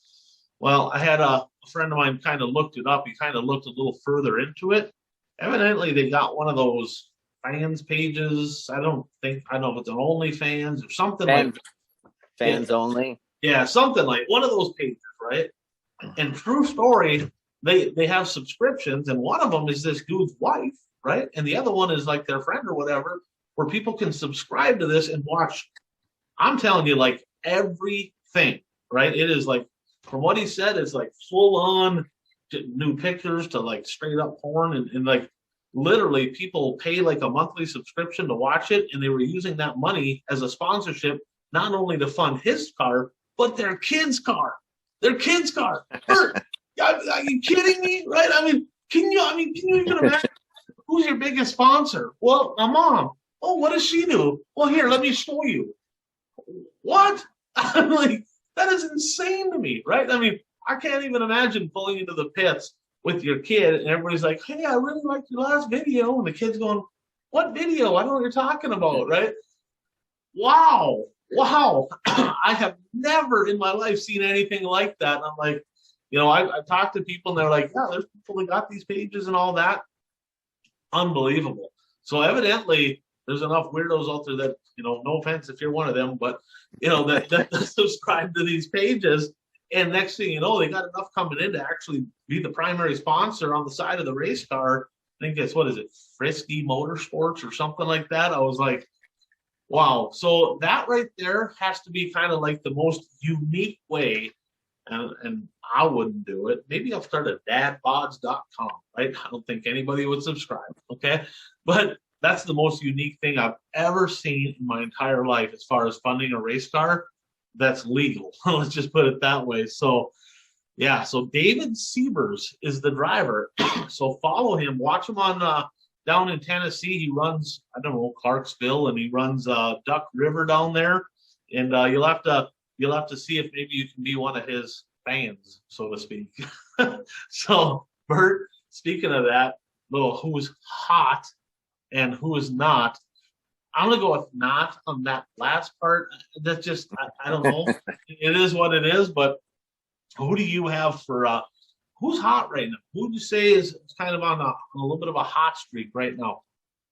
Well, I had a friend of mine kind of looked it up. He kind of looked a little further into it. Evidently, they got one of those fans pages. I don't know if it's an OnlyFans or something like fans only. Yeah, something like one of those pages, right? And true story, they have subscriptions, and one of them is this dude's wife, right? And the other one is like their friend or whatever, where people can subscribe to this and watch. I'm telling you, like everything, right? It is like, from what he said, it's like full on new pictures to like straight up porn, and like literally people pay like a monthly subscription to watch it, and they were using that money as a sponsorship, not only to fund his car, but their kid's car. Their kid's car. Are you kidding me? Right? Can you even imagine who's your biggest sponsor? Well, my mom. Oh, what does she do? Well, here, let me show you. What? I'm like, that is insane to me, right? I can't even imagine pulling into the pits with your kid and everybody's like, hey, I really liked your last video. And the kid's going, what video? I don't know what you're talking about, right? Wow. I have never in my life seen anything like that. And I'm like, I've talked to people and they're like, yeah, there's people that got these pages and all that. Unbelievable. So evidently there's enough weirdos out there that, no offense if you're one of them, but, that subscribe to these pages. And next thing you know, they got enough coming in to actually be the primary sponsor on the side of the race car. I think it's, Frisky Motorsports or something like that. I was like, wow. So that right there has to be kind of like the most unique way. And I wouldn't do it. Maybe I'll start at dadbods.com, right? I don't think anybody would subscribe, okay? But that's the most unique thing I've ever seen in my entire life as far as funding a race car. that's legal. Let's just put it that way. So, yeah, so David Siebers is the driver. So follow him, watch him on down in Tennessee. He runs, I don't know, Clarksville, and he runs Duck River down there. And you'll have to see if maybe you can be one of his fans, so to speak. So, Bert, speaking of that, little who's hot and who is not, I'm gonna go with not on that last part. That's just I don't know. It is what it is. But who do you have for who's hot right now? Who do you say is kind of on a little bit of a hot streak right now?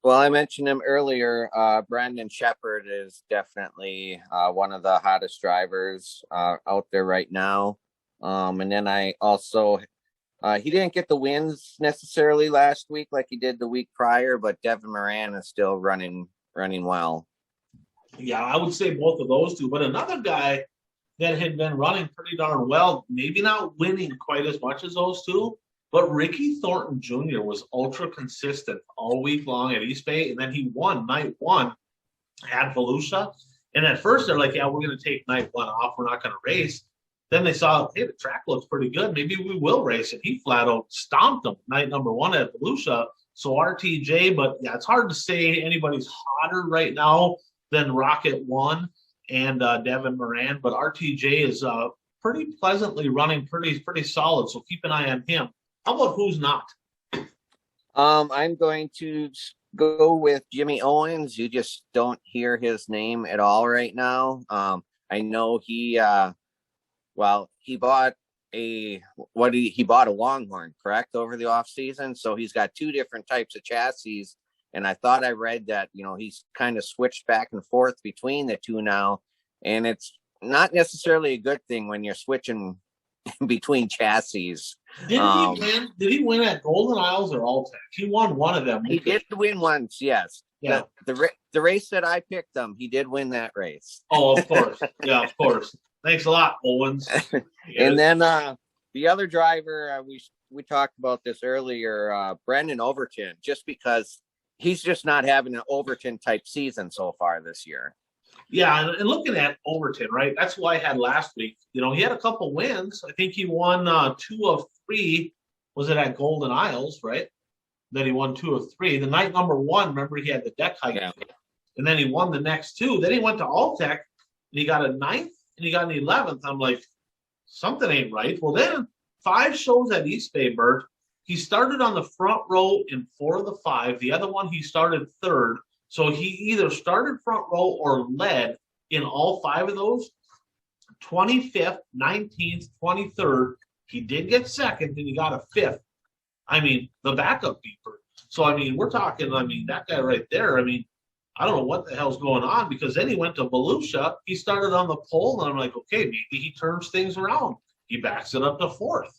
Well, I mentioned him earlier. Brandon Shepard is definitely one of the hottest drivers out there right now. And then I also, he didn't get the wins necessarily last week like he did the week prior, but Devin Moran is still running well. Yeah, I would say both of those two. But another guy that had been running pretty darn well, maybe not winning quite as much as those two, but Ricky Thornton Jr. was ultra consistent all week long at East Bay, and then he won night one at Volusia. And at first they're like, yeah, we're going to take night one off. We're not going to race. Then they saw, hey, the track looks pretty good. Maybe we will race. And he flat out stomped them night number one at Volusia. So RTJ, but yeah, it's hard to say anybody's hotter right now than Rocket One and Devin Moran. But RTJ is pretty pleasantly running pretty solid. So keep an eye on him. How about who's not? I'm going to go with Jimmy Owens. You just don't hear his name at all right now. I know he bought he bought a Longhorn, correct, over the off season. So he's got two different types of chassis. And I thought I read that, he's kind of switched back and forth between the two now. And it's not necessarily a good thing when you're switching between chassis. Did he win at Golden Isles or Alltech? He won one of them. He did win once, yes. Yeah. The race that I picked him, he did win that race. Oh, of course. Yeah, of course. Thanks a lot, Owens. And then the other driver, we talked about this earlier, Brendan Overton, just because he's just not having an Overton type season so far this year. Yeah, and looking at Overton, right? That's who I had last week. He had a couple wins. I think he won 2 of 3. Was it at Golden Isles, right? Then he won 2 of 3. The night number 1, remember, he had the deck hike. Yeah. And then he won the next 2. Then he went to Alltech, and he got a 9th, and he got an 11th. I'm like, something ain't right. Well, then 5 shows at East Bay, Bert. He started on the front row in 4 of the 5. The other one, he started 3rd. So he either started front row or led in all 5 of those. 25th, 19th, 23rd. He did get 2nd, and he got a 5th. I mean, the backup beeper. So, we're talking, that guy right there, I don't know what the hell's going on, because then he went to Volusia. He started on the pole, and I'm like, okay, maybe he turns things around. He backs it up to 4th.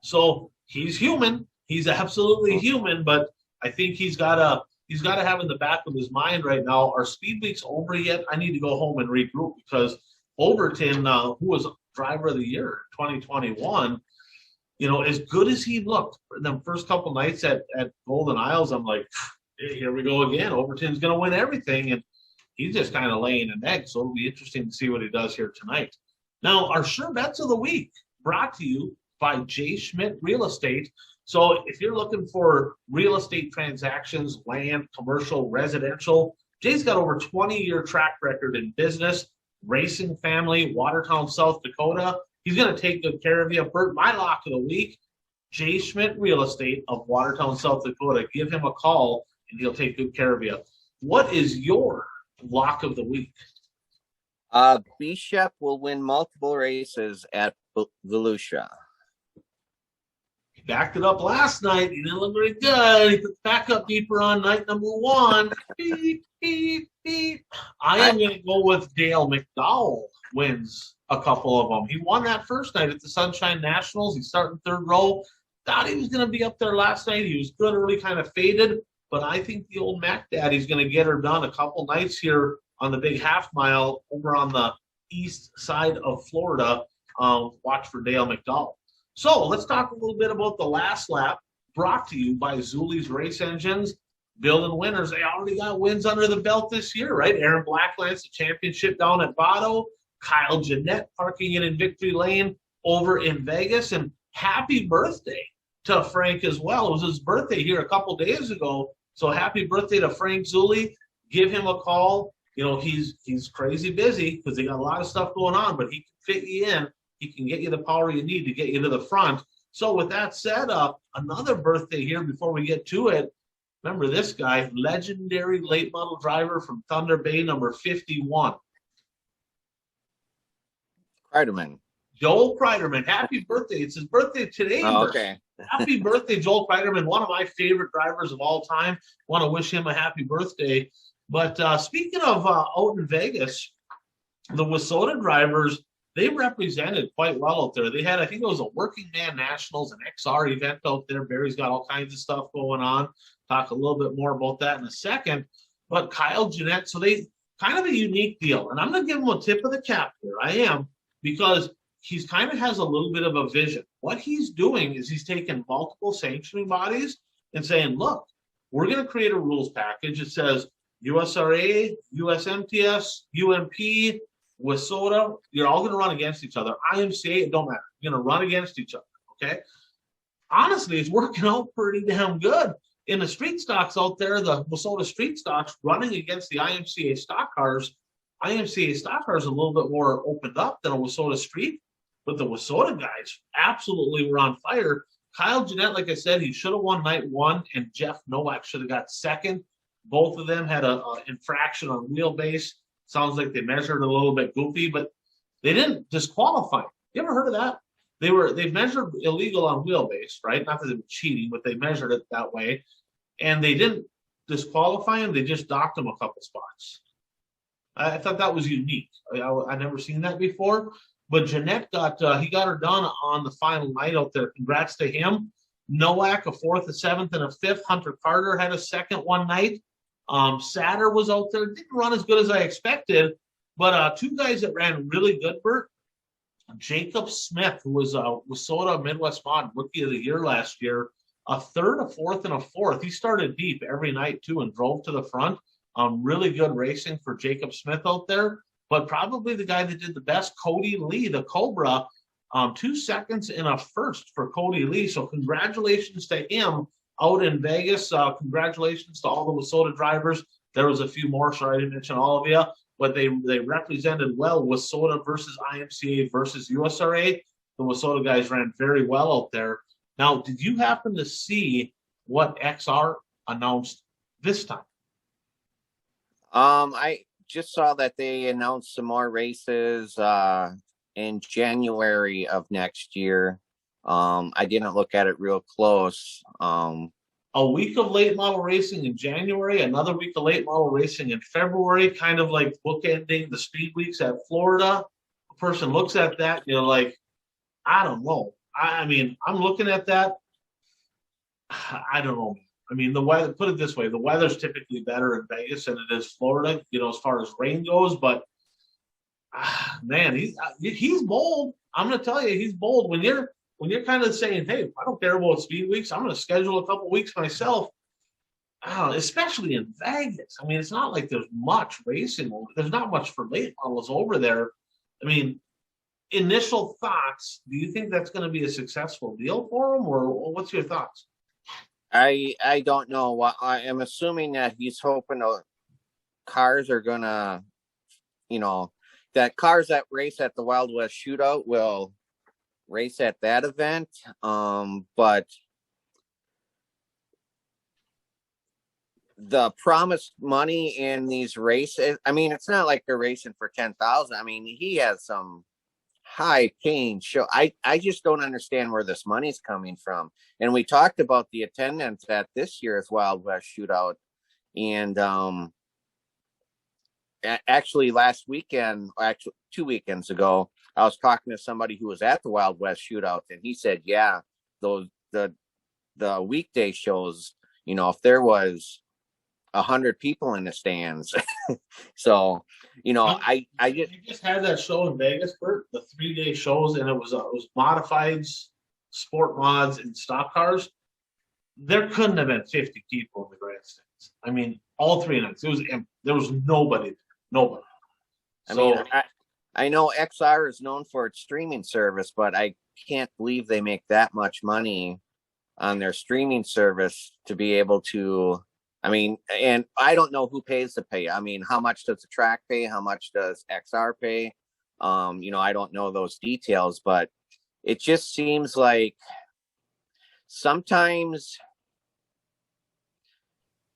So he's human. He's absolutely human, but I think he's got to have in the back of his mind right now, are speed weeks over yet? I need to go home and regroup, because Overton, who was driver of the year in 2021, as good as he looked in the first couple nights at Golden Isles, I'm like, hey, here we go again. Overton's going to win everything, and he's just kind of laying an egg. So it'll be interesting to see what he does here tonight. Now, our Sure Bets of the Week, brought to you by J. Schmidt Real Estate. So if you're looking for real estate transactions, land, commercial, residential, Jay's got over 20-year track record in business, racing family, Watertown, South Dakota. He's going to take good care of you. Bert, my lock of the week, J. Schmidt Real Estate of Watertown, South Dakota. Give him a call, and he'll take good care of you. What is your lock of the week? Bishop will win multiple races at Volusia. He backed it up last night. He didn't look very good. He put the backup beeper on night number 1. Beep, beep, beep. I am going to go with Dale Mcdowell wins a couple of them. He won that first night at the Sunshine Nationals. He's starting 3rd row. Thought he was going to be up there last night. He was good, early, kind of faded. But I think the old Mac Daddy's going to get her done a couple nights here on the big half mile over on the east side of Florida. Watch for Dale McDowell. So let's talk a little bit about the last lap, brought to you by Zuli's Race Engines. Building winners. They already got wins under the belt this year, right? Aaron Blackland's the championship down at Vado. Kyle Jeanette parking it in Victory Lane over in Vegas. And happy birthday to Frank as well. It was his birthday here a couple days ago. So happy birthday to Frank Zulli. Give him a call. You know, he's crazy busy because they got a lot of stuff going on, but he can fit you in. He can get you the power you need to get you to the front. So with that said, another birthday here before we get to it. Remember this guy, legendary late model driver from Thunder Bay, number 51. Kreiderman. Joel Kreiderman. Happy birthday. It's his birthday today. Oh, okay. Happy birthday, Joel Kreiderman, one of my favorite drivers of all time. Want to wish him a happy birthday. But speaking of out in Vegas, the WISSOTA drivers, they represented quite well out there. They had, I think it was a Working Man Nationals, an XR event out there. Barry's got all kinds of stuff going on. Talk a little bit more about that in a second. But Kyle Jeanette, so they kind of a unique deal. And I'm going to give him a tip of the cap here. I am, because he's kind of has a little bit of a vision. What he's doing is he's taking multiple sanctioning bodies and saying, look, we're going to create a rules package. It says USRA, USMTS, UMP, WISSOTA, you're all going to run against each other. IMCA, it don't matter. You're going to run against each other, okay? Honestly, it's working out pretty damn good. In the street stocks out there, the WISSOTA street stocks running against the IMCA stock cars. IMCA stock cars are a little bit more opened up than a WISSOTA street, but the WISSOTA guys absolutely were on fire. Kyle Jeanette, like I said, he should have won night one, and Jeff Nowak should have got second. Both of them had an infraction on wheelbase. Sounds like they measured a little bit goofy, but they didn't disqualify. You ever heard of that? They measured illegal on wheelbase, right? Not that they were cheating, but they measured it that way, and they didn't disqualify him. They just docked him a couple spots. I thought that was unique. I never seen that before. But Jeanette got her done on the final night out there. Congrats to him. Nowak a fourth, a seventh, and a fifth. Hunter Carter had a second one night. Satter was out there. Didn't run as good as I expected, but two guys that ran really good, Bert. Jacob Smith, who was WISSOTA Midwest Mod Rookie of the Year last year, a third, a fourth, and a fourth. He started deep every night, too, and drove to the front. Really good racing for Jacob Smith out there. But probably the guy that did the best, Cody Lee, the Cobra, 2 seconds and a first for Cody Lee. So congratulations to him out in Vegas. Congratulations to all the WISSOTA drivers. There was a few more, sorry I didn't mention all of you, but they represented well WISSOTA versus IMCA versus USRA. The WISSOTA guys ran very well out there. Now, did you happen to see what XR announced this time? I just saw that they announced some more races in January of next year. I didn't look at it real close. A week of late model racing in January, another week of late model racing in February, kind of like bookending the speed weeks at Florida. A person looks at that, you're like, I don't know. I mean, I'm looking at that. I don't know. I mean, the weather, put it this way, the weather's typically better in Vegas than it is Florida, as far as rain goes. But, man, he's bold. I'm going to tell you, he's bold. When you're kind of saying, hey, I don't care about speed weeks, I'm going to schedule a couple weeks myself, especially in Vegas. I mean, it's not like there's much racing. There's not much for late models over there. I mean, initial thoughts, do you think that's going to be a successful deal for him, or what's your thoughts? I don't know. I am assuming that he's hoping cars are going to, that cars that race at the Wild West Shootout will race at that event. But the promised money in these races, I mean, it's not like they're racing for 10,000. I mean, he has some high paying show. I just don't understand where this money's coming from. And we talked about the attendance at this year's Wild West Shootout. And actually last weekend, actually 2 weekends ago, I was talking to somebody who was at the Wild West Shootout, and he said, yeah, the weekday shows, if there was 100 people in the stands. So, I just had that show in Vegas, Bert, the 3-day shows, and it was modifieds, sport mods, and stock cars. There couldn't have been 50 people in the grandstands. I mean, all 3 nights, it was empty. There was nobody there. Nobody. I know XR is known for its streaming service, but I can't believe they make that much money on their streaming service to be able to. I mean, and I don't know who pays the pay. I mean, how much does the track pay? How much does XR pay? I don't know those details, but it just seems like sometimes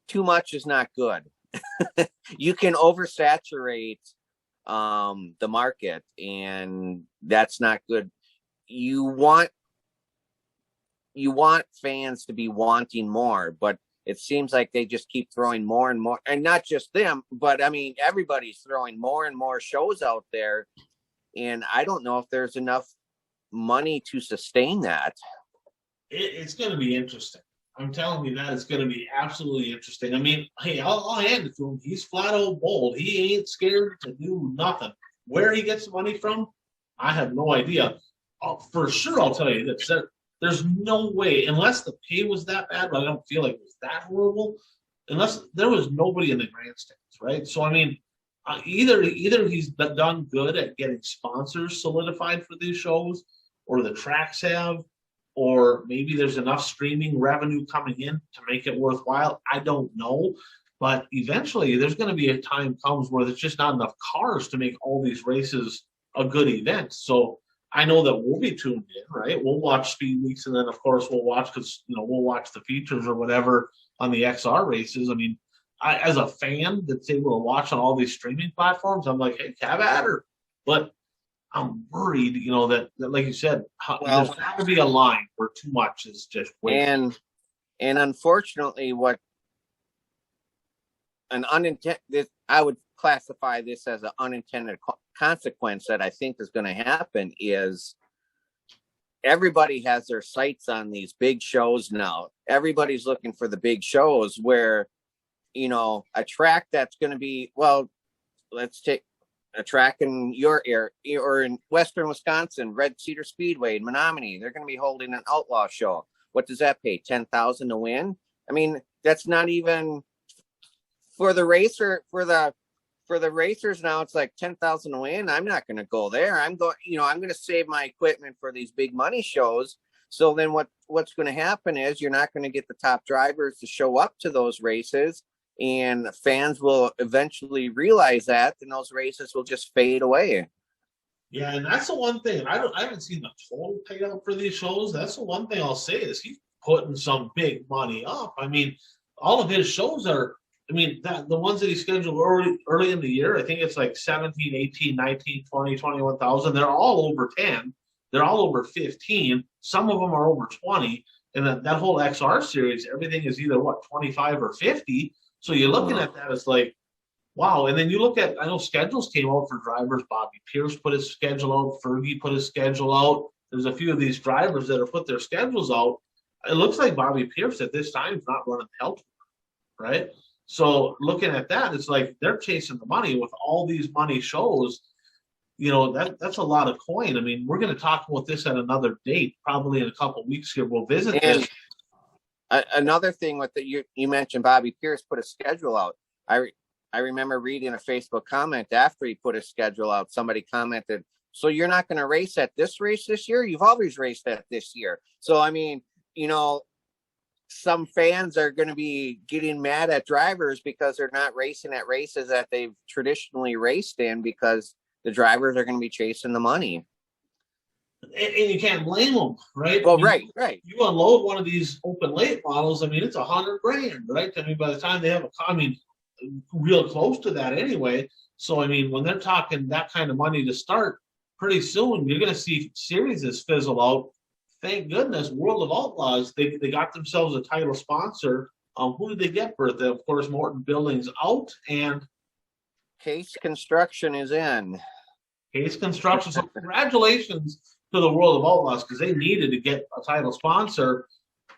too much is not good. You can oversaturate the market, and that's not good. You want fans to be wanting more, but it seems like they just keep throwing more and more, and not just them, but I mean everybody's throwing more and more shows out there, and I don't know if there's enough money to sustain that. It's going to be interesting. I'm telling you that it's going to be absolutely interesting. I mean, hey, I'll hand it to him. He's flat out bold. He ain't scared to do nothing. Where he gets the money from, I have no idea. For sure, I'll tell you this. There's no way, unless the pay was that bad, but I don't feel like it was that horrible, unless there was nobody in the grandstands, right? So, I mean, either he's done good at getting sponsors solidified for these shows, or the tracks have, or maybe there's enough streaming revenue coming in to make it worthwhile. I don't know. But eventually there's going to be a time comes where there's just not enough cars to make all these races a good event. So I know that we'll be tuned in, right? We'll watch Speed Weeks, and then of course we'll watch we'll watch the features or whatever on the XR races. I mean, as a fan that's able to watch on all these streaming platforms, I'm like, hey, have at her. But I'm worried, that like you said, there's got to be a line where too much is just way. And unfortunately, what an unintended, I would classify this as an unintended consequence that I think is going to happen is everybody has their sights on these big shows now. Everybody's looking for the big shows where, a track that's going to be, well, let's take a track in your area or in Western Wisconsin, Red Cedar Speedway in Menominee. They're going to be holding an outlaw show. What does that pay? $10,000 to win? I mean, that's not even for the racer, for the racers now. It's like $10,000 to win. I'm not going to go there. I'm going to save my equipment for these big money shows. So then what's going to happen is you're not going to get the top drivers to show up to those races, and fans will eventually realize that, and those races will just fade away. Yeah, and that's the one thing. I haven't seen the total payout for these shows. That's the one thing I'll say is he's putting some big money up. I mean, all of his shows are, the ones that he scheduled early in the year, I think it's like 17, 18, 19, 20, 21,000. They're all over 10. They're all over 15. Some of them are over 20. And that whole XR series, everything is either 25 or 50. So you're looking at that as like, wow. And then you look at, I know schedules came out for drivers. Bobby Pierce put his schedule out. Fergie put his schedule out. There's a few of these drivers that have put their schedules out. It looks like Bobby Pierce at this time is not running health, right? So looking at that, it's like they're chasing the money with all these money shows. That's a lot of coin. I mean, we're going to talk about this at another date, probably in a couple of weeks here. We'll visit this. Another thing with you mentioned Bobby Pierce put a schedule out. I remember reading a Facebook comment after he put his schedule out. Somebody commented, "So you're not going to race at this race this year? You've always raced at this year." So I mean, some fans are going to be getting mad at drivers because they're not racing at races that they've traditionally raced in because the drivers are going to be chasing the money. And you can't blame them, right? Well, right. You unload one of these open late models. I mean, it's $100,000, right? I mean, by the time they have real close to that anyway. So, I mean, when they're talking that kind of money to start, pretty soon you're going to see series fizzle out. Thank goodness, World of Outlaws, they got themselves a title sponsor. Who did they get, Bertha? Of course, Morton Building's out, and Case Construction is in. Case Construction. So congratulations to the World of Outlaws, because they needed to get a title sponsor.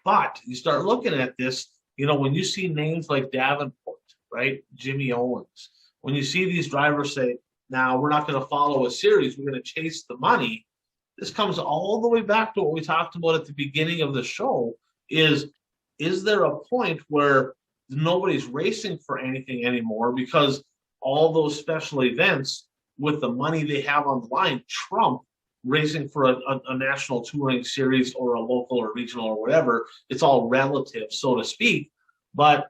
But you start looking at this, when you see names like Davenport, right? Jimmy Owens, when you see these drivers say, now we're not going to follow a series, we're going to chase the money. This comes all the way back to what we talked about at the beginning of the show is there a point where nobody's racing for anything anymore because all those special events with the money they have on the line, trump racing for a national touring series or a local or regional or whatever. It's all relative, so to speak. But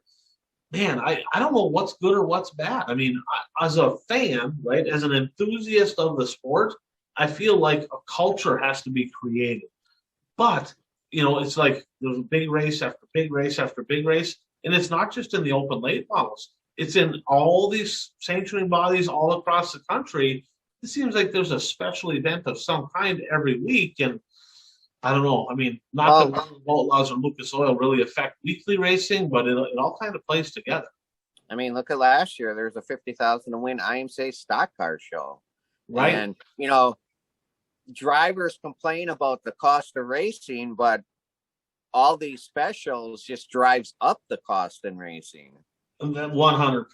man, I don't know what's good or what's bad. I mean, as a fan, right, as an enthusiast of the sport, I feel like a culture has to be created. But, it's like there's a big race after big race after big race. And it's not just in the open late models. It's in all these sanctioning bodies all across the country. It seems like there's a special event of some kind every week. And I don't know. I mean, not that Boat Laws or Lucas Oil really affect weekly racing, but it all kind of plays together. I mean, look at last year. There's a 50,000 to win IMSA stock car show. Right. And, drivers complain about the cost of racing, but all these specials just drives up the cost in racing. 100%.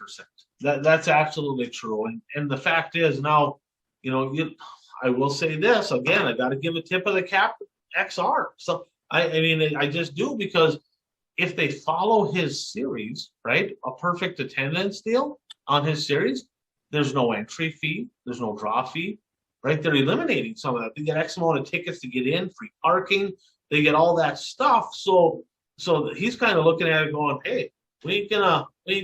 That's absolutely true. And the fact is now, I will say this again. I got to give a tip of the cap to XR. So I mean, I just do, because if they follow his series, right, a perfect attendance deal on his series, there's no entry fee, there's no draw fee, right? They're eliminating some of that. They get X amount of tickets to get in, free parking, they get all that stuff. So he's kind of looking at it going, hey, we ain't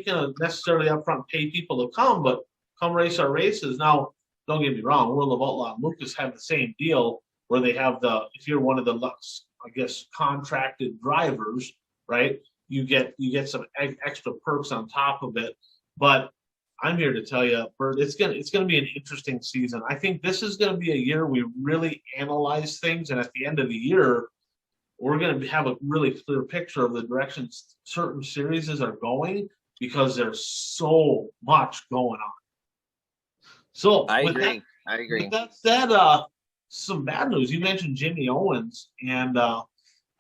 gonna necessarily upfront pay people to come, but come race our races. Now, don't get me wrong, World of Outlaw and Lucas have the same deal where they have if you're one of the, I guess, contracted drivers, right? You get some extra perks on top of it. But I'm here to tell you, Bert, it's gonna be an interesting season. I think this is gonna be a year we really analyze things, and at the end of the year, we're going to have a really clear picture of the directions certain series are going, because there's so much going on. So I agree. With that said, some bad news. You mentioned Jimmy Owens, and I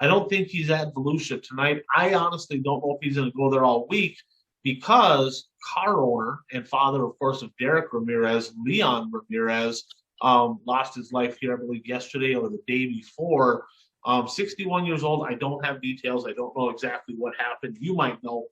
don't think he's at Volusia tonight. I honestly don't know if he's going to go there all week, because car owner and father, of course, of Derek Ramirez, Leon Ramirez, lost his life here, I believe, yesterday or the day before. 61 years old. I don't have details. I don't know exactly what happened. You might know,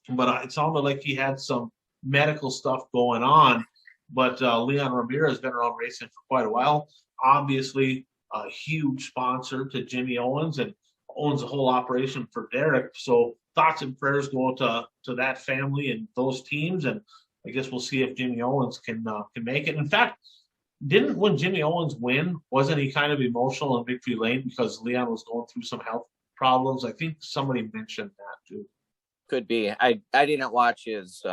but it sounded like he had some medical stuff going on. But Leon Ramirez has been around racing for quite a while. Obviously, a huge sponsor to Jimmy Owens, and owns the whole operation for Derek. So thoughts and prayers go to that family and those teams. And I guess we'll see if Jimmy Owens can make it. In fact, when Jimmy Owens win, wasn't he kind of emotional in victory lane because Leon was going through some health problems? I think somebody mentioned that too. Could be. I didn't watch his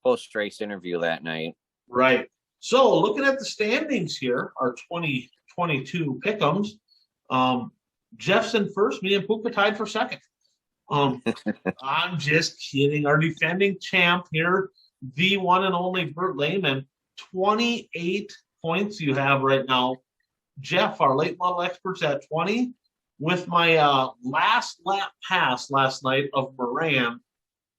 post-race interview that night. Right. So looking at the standings here, our 2022 pick'ems, Jeff's in first, me and Puka tied for second. I'm just kidding. Our defending champ here, the one and only Bert Lehman, 28 points you have right now. Jeff, our late model expert's at 20. With my last lap pass last night of Moran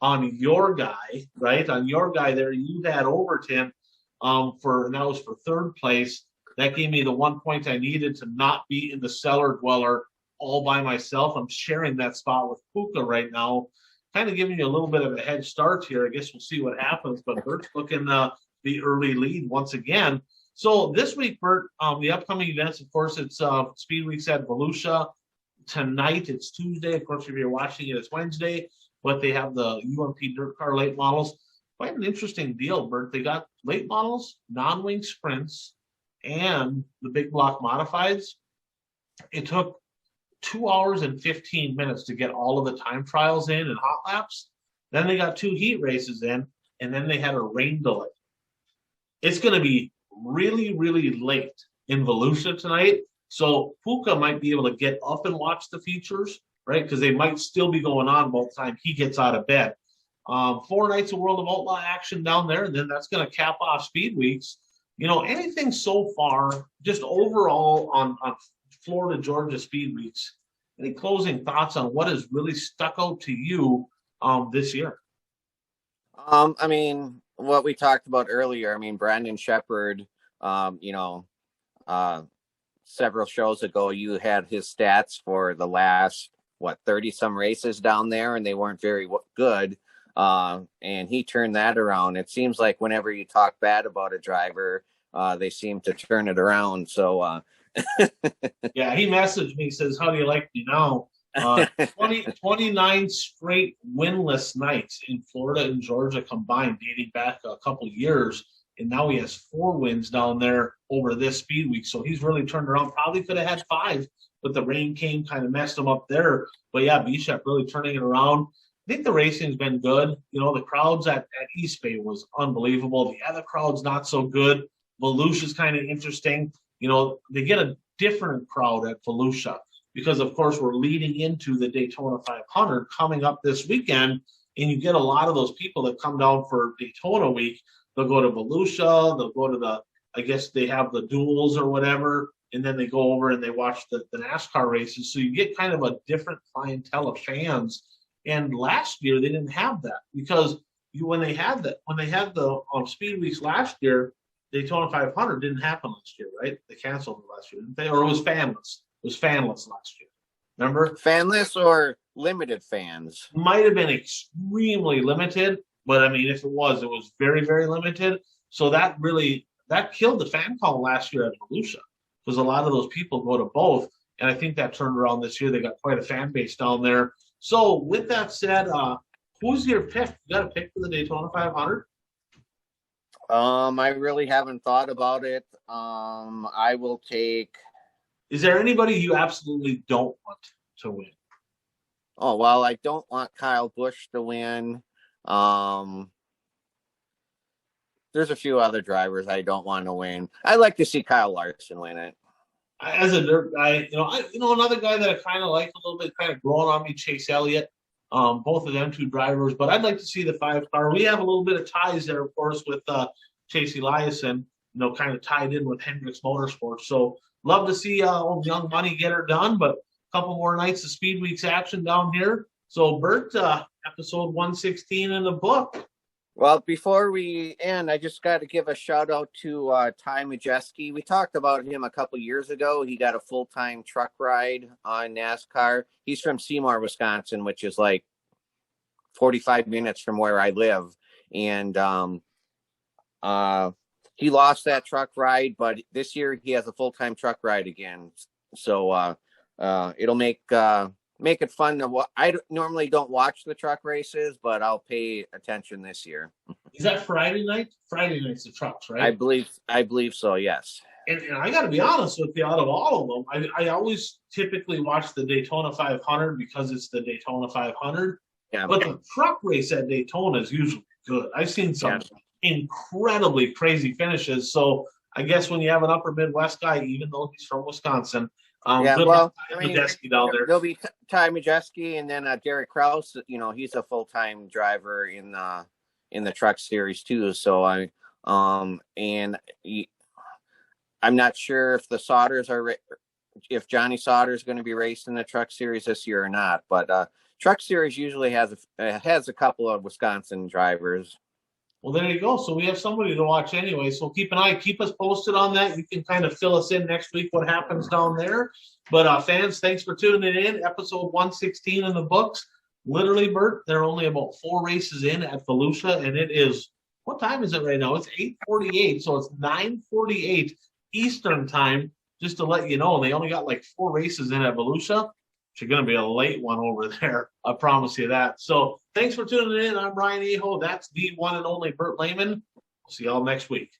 on your guy, right? On your guy there, you had Overton and that was for third place. That gave me the 1 point I needed to not be in the cellar dweller all by myself. I'm sharing that spot with Puka right now, kind of giving you a little bit of a head start here. I guess we'll see what happens, but Bert's looking the early lead once again. So this week, Bert, the upcoming events, of course, it's Speed Weeks at Volusia. Tonight, it's Tuesday. Of course, if you're watching it, it's Wednesday. But they have the UMP Dirt Car late models. Quite an interesting deal, Bert. They got late models, non-wing sprints, and the big block modifieds. It took 2 hours and 15 minutes to get all of the time trials in and hot laps. Then they got 2 heat races in, and then they had a rain delay. It's going to be really, really late in Volusia tonight. So Puka might be able to get up and watch the features, right? Because they might still be going on by the time he gets out of bed. 4 nights of World of Outlaw action down there, and then that's going to cap off Speed Weeks. Anything so far, just overall on Florida, Georgia Speed Weeks, any closing thoughts on what has really stuck out to you this year? I mean, what we talked about earlier, I mean, Brandon Shepard, several shows ago, you had his stats for the last, 30 some races down there, and they weren't very good. and he turned that around. It seems like whenever you talk bad about a driver, they seem to turn it around. So, Yeah, he messaged me, says, "How do you like me now?" 29 straight winless nights in Florida and Georgia combined, dating back a couple years. And now he has 4 wins down there over this speed week. So he's really turned around. Probably could have had 5, but the rain came, kind of messed him up there. But yeah, Bishop really turning it around. I think the racing's been good. The crowds at East Bay was unbelievable. The other crowd's not so good. Volusia's kind of interesting. They get a different crowd at Volusia because, of course, we're leading into the Daytona 500 coming up this weekend, and you get a lot of those people that come down for Daytona week. They'll go to Volusia, they'll go to I guess they have the duels or whatever, and then they go over and they watch the NASCAR races. So you get kind of a different clientele of fans. And last year they didn't have that because when they had the speed weeks last year, Daytona 500 didn't happen last year, right? They canceled it last year, didn't they? Or it was fanless. It was fanless last year. Remember? Fanless or limited fans? Might have been extremely limited, but I mean, if it was very, very limited. So that killed the fan count last year at Volusia because a lot of those people go to both. And I think that turned around this year. They got quite a fan base down there. So with that said, who's your pick? You got a pick for the Daytona 500? I really haven't thought about it. I will take. Is there anybody you absolutely don't want to win? Oh, well, I don't want Kyle Busch to win. There's a few other drivers I don't want to win. I'd like to see Kyle Larson win it. As a dirt guy, another guy that I kind of like a little bit, kind of growing on me, Chase Elliott. Both of them 2 drivers, but I'd like to see the 5-car. We have a little bit of ties there, of course, with Chase Eliason, kind of tied in with Hendricks Motorsports. So love to see old Young Money get her done, but a couple more nights of Speed Weeks action down here. So Bert, episode 116 in the book. Well, before we end, I just got to give a shout out to Ty Majeski. We talked about him a couple years ago. He got a full-time truck ride on NASCAR. He's from Seymour, Wisconsin, which is like 45 minutes from where I live. And he lost that truck ride, but this year he has a full-time truck ride again. So it'll make it fun to I normally don't watch the truck races, but I'll pay attention this year. Is that Friday night? Friday night's the trucks, right? I believe so, yes. And I got to be honest with you, out of all of them, I always typically watch the Daytona 500 because it's the Daytona 500. Yeah. But the truck race at Daytona is usually good. I've seen some incredibly crazy finishes. So I guess when you have an upper Midwest guy, even though he's from Wisconsin, Majeski down there. There'll be Ty Majeski, and then Derek Kraus. He's a full-time driver in the truck series too. So I'm not sure if if Johnny Sauter is going to be racing the truck series this year or not. But truck series usually has a couple of Wisconsin drivers. Well, there you go. So we have somebody to watch anyway. So keep us posted on that. You can kind of fill us in next week what happens down there. But fans, thanks for tuning in. Episode 116 in the books. Literally, Bert, there are only about 4 races in at Volusia, and it is, what time is it right now? It's 8:48, so it's 9:48 Eastern time, just to let you know. And they only got like 4 races in at Volusia. It's going to be a late one over there. I promise you that. So thanks for tuning in. I'm Ryan Aho. That's the one and only Bert Lehman. We'll see y'all next week.